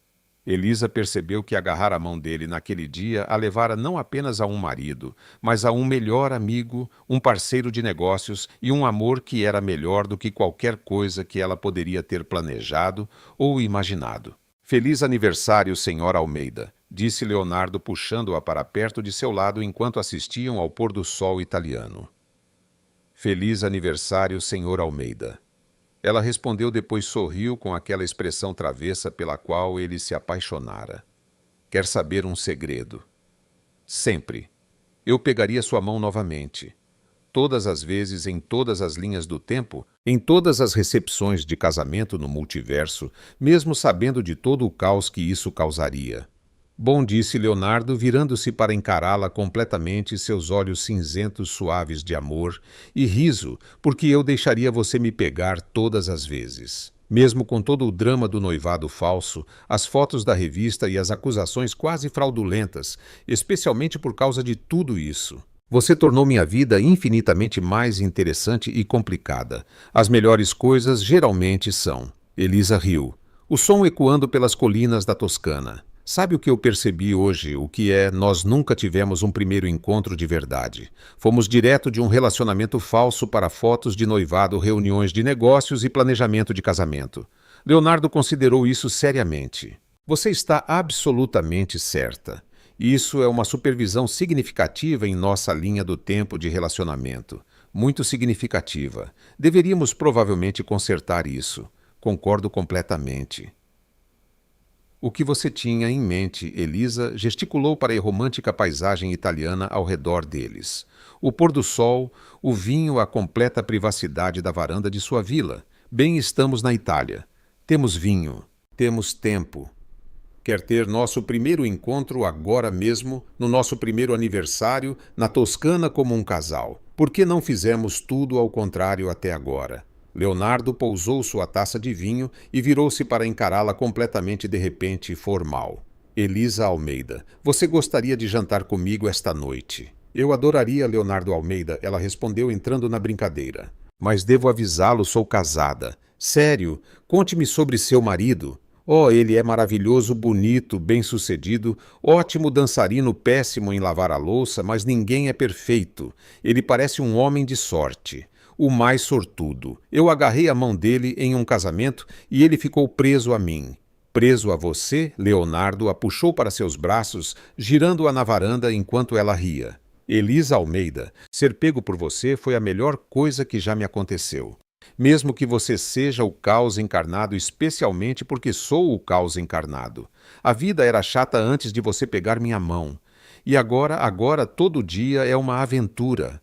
Elisa percebeu que agarrar a mão dele naquele dia a levara não apenas a um marido, mas a um melhor amigo, um parceiro de negócios e um amor que era melhor do que qualquer coisa que ela poderia ter planejado ou imaginado. Feliz aniversário, senhora Almeida, disse Leonardo puxando-a para perto de seu lado enquanto assistiam ao pôr do sol italiano. Feliz aniversário, senhor Almeida. Ela respondeu, depois sorriu com aquela expressão travessa pela qual ele se apaixonara. Quer saber um segredo? Sempre. Eu pegaria sua mão novamente. Todas as vezes, em todas as linhas do tempo, em todas as recepções de casamento no multiverso, mesmo sabendo de todo o caos que isso causaria. Bom, disse Leonardo, virando-se para encará-la completamente, seus olhos cinzentos suaves de amor, e riso, porque eu deixaria você me pegar todas as vezes. Mesmo com todo o drama do noivado falso, as fotos da revista e as acusações quase fraudulentas, especialmente por causa de tudo isso. Você tornou minha vida infinitamente mais interessante e complicada. As melhores coisas geralmente são. Elisa riu, o som ecoando pelas colinas da Toscana. Sabe o que eu percebi hoje, o que é, nós nunca tivemos um primeiro encontro de verdade. Fomos direto de um relacionamento falso para fotos de noivado, reuniões de negócios e planejamento de casamento. Leonardo considerou isso seriamente. Você está absolutamente certa. Isso é uma supervisão significativa em nossa linha do tempo de relacionamento. Muito significativa. Deveríamos provavelmente consertar isso. Concordo completamente. O que você tinha em mente, Elisa gesticulou para a romântica paisagem italiana ao redor deles. O pôr do sol, o vinho, a completa privacidade da varanda de sua vila. Bem, estamos na Itália. Temos vinho. Temos tempo. Quer ter nosso primeiro encontro agora mesmo, no nosso primeiro aniversário, na Toscana como um casal. Por que não fizemos tudo ao contrário até agora? Leonardo pousou sua taça de vinho e virou-se para encará-la completamente de repente e formal. Elisa Almeida, você gostaria de jantar comigo esta noite? Eu adoraria, Leonardo Almeida, ela respondeu entrando na brincadeira. Mas devo avisá-lo, sou casada. Sério, conte-me sobre seu marido. Oh, ele é maravilhoso, bonito, bem-sucedido, ótimo dançarino, péssimo em lavar a louça, mas ninguém é perfeito. Ele parece um homem de sorte. O mais sortudo. Eu agarrei a mão dele em um casamento e ele ficou preso a mim. Preso a você, Leonardo a puxou para seus braços, girando-a na varanda enquanto ela ria. Elisa Almeida, ser pego por você foi a melhor coisa que já me aconteceu. Mesmo que você seja o caos encarnado, especialmente porque sou o caos encarnado. A vida era chata antes de você pegar minha mão. E agora todo dia é uma aventura.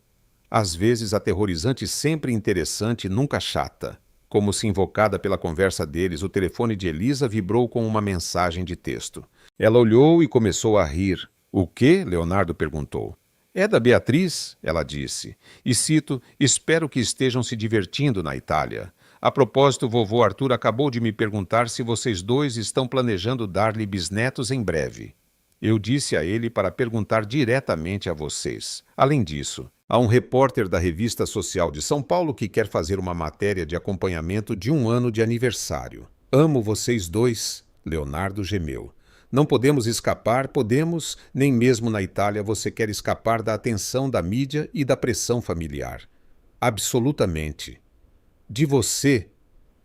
Às vezes aterrorizante, sempre interessante, nunca chata. Como se invocada pela conversa deles, o telefone de Elisa vibrou com uma mensagem de texto. Ela olhou e começou a rir. O quê? Leonardo perguntou. É da Beatriz, ela disse. E cito, espero que estejam se divertindo na Itália. A propósito, vovô Arthur acabou de me perguntar se vocês dois estão planejando dar-lhe bisnetos em breve. Eu disse a ele para perguntar diretamente a vocês. Além disso, há um repórter da Revista Social de São Paulo que quer fazer uma matéria de acompanhamento de 1 ano de aniversário. Amo vocês dois, Leonardo gemeu. Não podemos escapar, podemos, nem mesmo na Itália você quer escapar da atenção da mídia e da pressão familiar. Absolutamente. De você,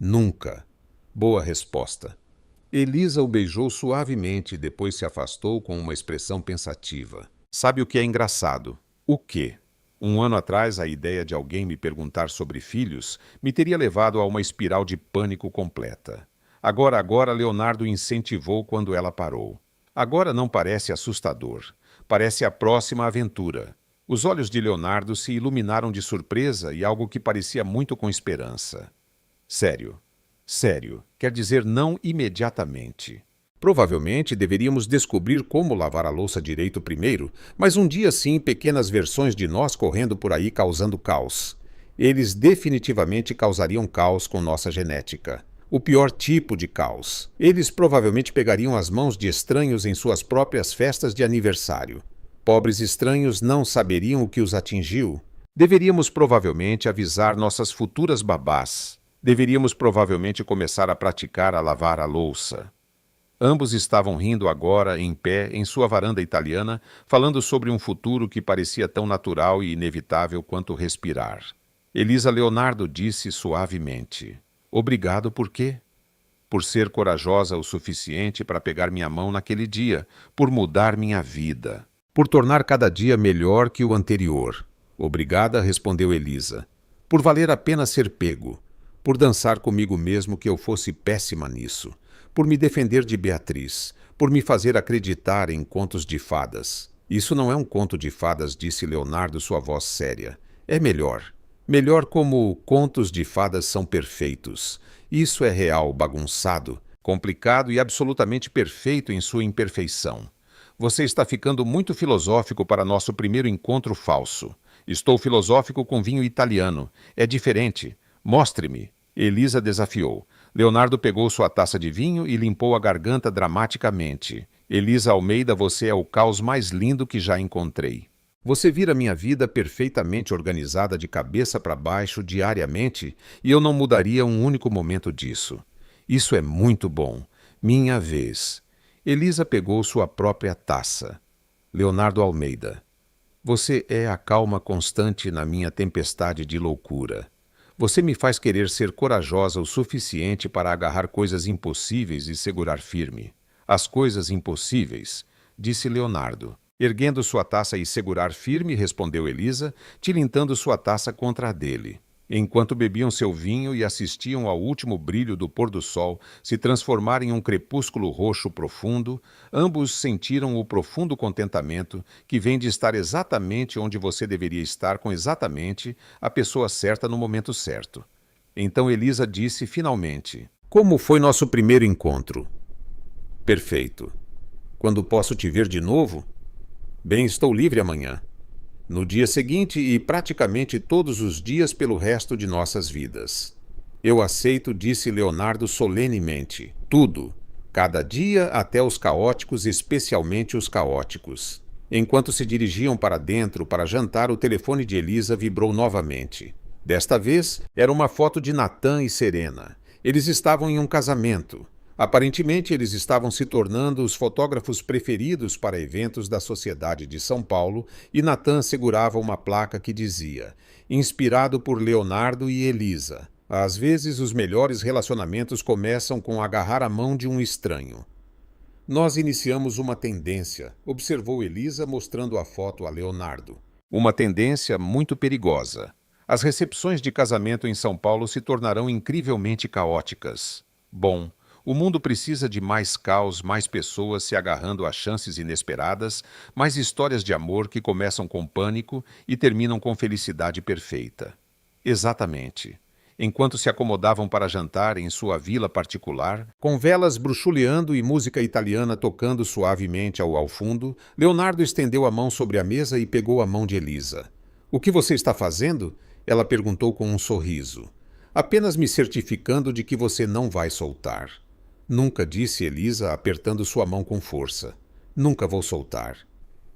nunca. Boa resposta. Elisa o beijou suavemente e depois se afastou com uma expressão pensativa. Sabe o que é engraçado? O quê? 1 ano atrás, a ideia de alguém me perguntar sobre filhos me teria levado a uma espiral de pânico completa. Agora, Leonardo incentivou quando ela parou. Agora não parece assustador. Parece a próxima aventura. Os olhos de Leonardo se iluminaram de surpresa e algo que parecia muito com esperança. Sério. Sério. Quer dizer não imediatamente. Provavelmente deveríamos descobrir como lavar a louça direito primeiro, mas um dia sim, pequenas versões de nós correndo por aí causando caos. Eles definitivamente causariam caos com nossa genética. O pior tipo de caos. Eles provavelmente pegariam as mãos de estranhos em suas próprias festas de aniversário. Pobres estranhos não saberiam o que os atingiu. Deveríamos provavelmente avisar nossas futuras babás. Deveríamos provavelmente começar a praticar a lavar a louça. Ambos estavam rindo agora, em pé, em sua varanda italiana, falando sobre um futuro que parecia tão natural e inevitável quanto respirar. Elisa Leonardo disse suavemente: "Obrigado por quê? Por ser corajosa o suficiente para pegar minha mão naquele dia, por mudar minha vida, por tornar cada dia melhor que o anterior." "Obrigada", respondeu Elisa. "Por valer a pena ser pego, por dançar comigo mesmo que eu fosse péssima nisso, por me defender de Beatriz, por me fazer acreditar em contos de fadas." "Isso não é um conto de fadas", disse Leonardo, sua voz séria. "É melhor. Melhor como contos de fadas são perfeitos. Isso é real, bagunçado, complicado e absolutamente perfeito em sua imperfeição. Você está ficando muito filosófico para nosso primeiro encontro falso." "Estou filosófico com vinho italiano. É diferente. Mostre-me." Elisa desafiou. Leonardo pegou sua taça de vinho e limpou a garganta dramaticamente. "Elisa Almeida, você é o caos mais lindo que já encontrei. Você vira minha vida perfeitamente organizada de cabeça para baixo diariamente e eu não mudaria um único momento disso. Isso é muito bom. Minha vez." Elisa pegou sua própria taça. "Leonardo Almeida, você é a calma constante na minha tempestade de loucura. Você me faz querer ser corajosa o suficiente para agarrar coisas impossíveis e segurar firme." "As coisas impossíveis", disse Leonardo. "Erguendo sua taça e segurar firme", respondeu Elisa, tilintando sua taça contra a dele. Enquanto bebiam seu vinho e assistiam ao último brilho do pôr do sol se transformar em um crepúsculo roxo profundo, ambos sentiram o profundo contentamento que vem de estar exatamente onde você deveria estar com exatamente a pessoa certa no momento certo. Então Elisa disse finalmente: "Como foi nosso primeiro encontro?" "Perfeito." "Quando posso te ver de novo?" "Bem, estou livre amanhã." "No dia seguinte e praticamente todos os dias pelo resto de nossas vidas." "Eu aceito", disse Leonardo solenemente. "Tudo. Cada dia até os caóticos, especialmente os caóticos." Enquanto se dirigiam para dentro para jantar, o telefone de Elisa vibrou novamente. Desta vez, era uma foto de Natan e Serena. Eles estavam em um casamento. Aparentemente, eles estavam se tornando os fotógrafos preferidos para eventos da Sociedade de São Paulo e Natan segurava uma placa que dizia: "Inspirado por Leonardo e Elisa. Às vezes, os melhores relacionamentos começam com agarrar a mão de um estranho." "Nós iniciamos uma tendência", observou Elisa, mostrando a foto a Leonardo. "Uma tendência muito perigosa. As recepções de casamento em São Paulo se tornarão incrivelmente caóticas. Bom, o mundo precisa de mais caos, mais pessoas se agarrando a chances inesperadas, mais histórias de amor que começam com pânico e terminam com felicidade perfeita." Exatamente. Enquanto se acomodavam para jantar em sua vila particular, com velas bruxuleando e música italiana tocando suavemente ao fundo, Leonardo estendeu a mão sobre a mesa e pegou a mão de Elisa. "O que você está fazendo?" ela perguntou com um sorriso. "Apenas me certificando de que você não vai soltar." "Nunca", disse Elisa, apertando sua mão com força. "Nunca vou soltar."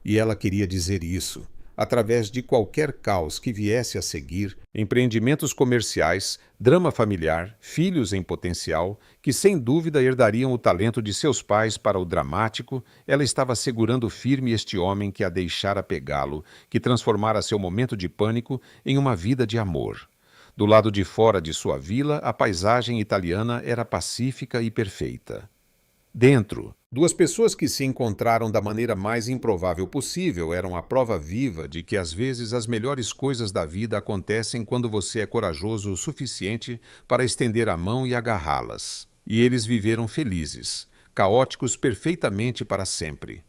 E ela queria dizer isso. Através de qualquer caos que viesse a seguir, empreendimentos comerciais, drama familiar, filhos em potencial, que sem dúvida herdariam o talento de seus pais para o dramático, ela estava segurando firme este homem que a deixara pegá-lo, que transformara seu momento de pânico em uma vida de amor. Do lado de fora de sua vila, a paisagem italiana era pacífica e perfeita. Dentro, duas pessoas que se encontraram da maneira mais improvável possível eram a prova viva de que às vezes as melhores coisas da vida acontecem quando você é corajoso o suficiente para estender a mão e agarrá-las. E eles viveram felizes, caóticos perfeitamente para sempre.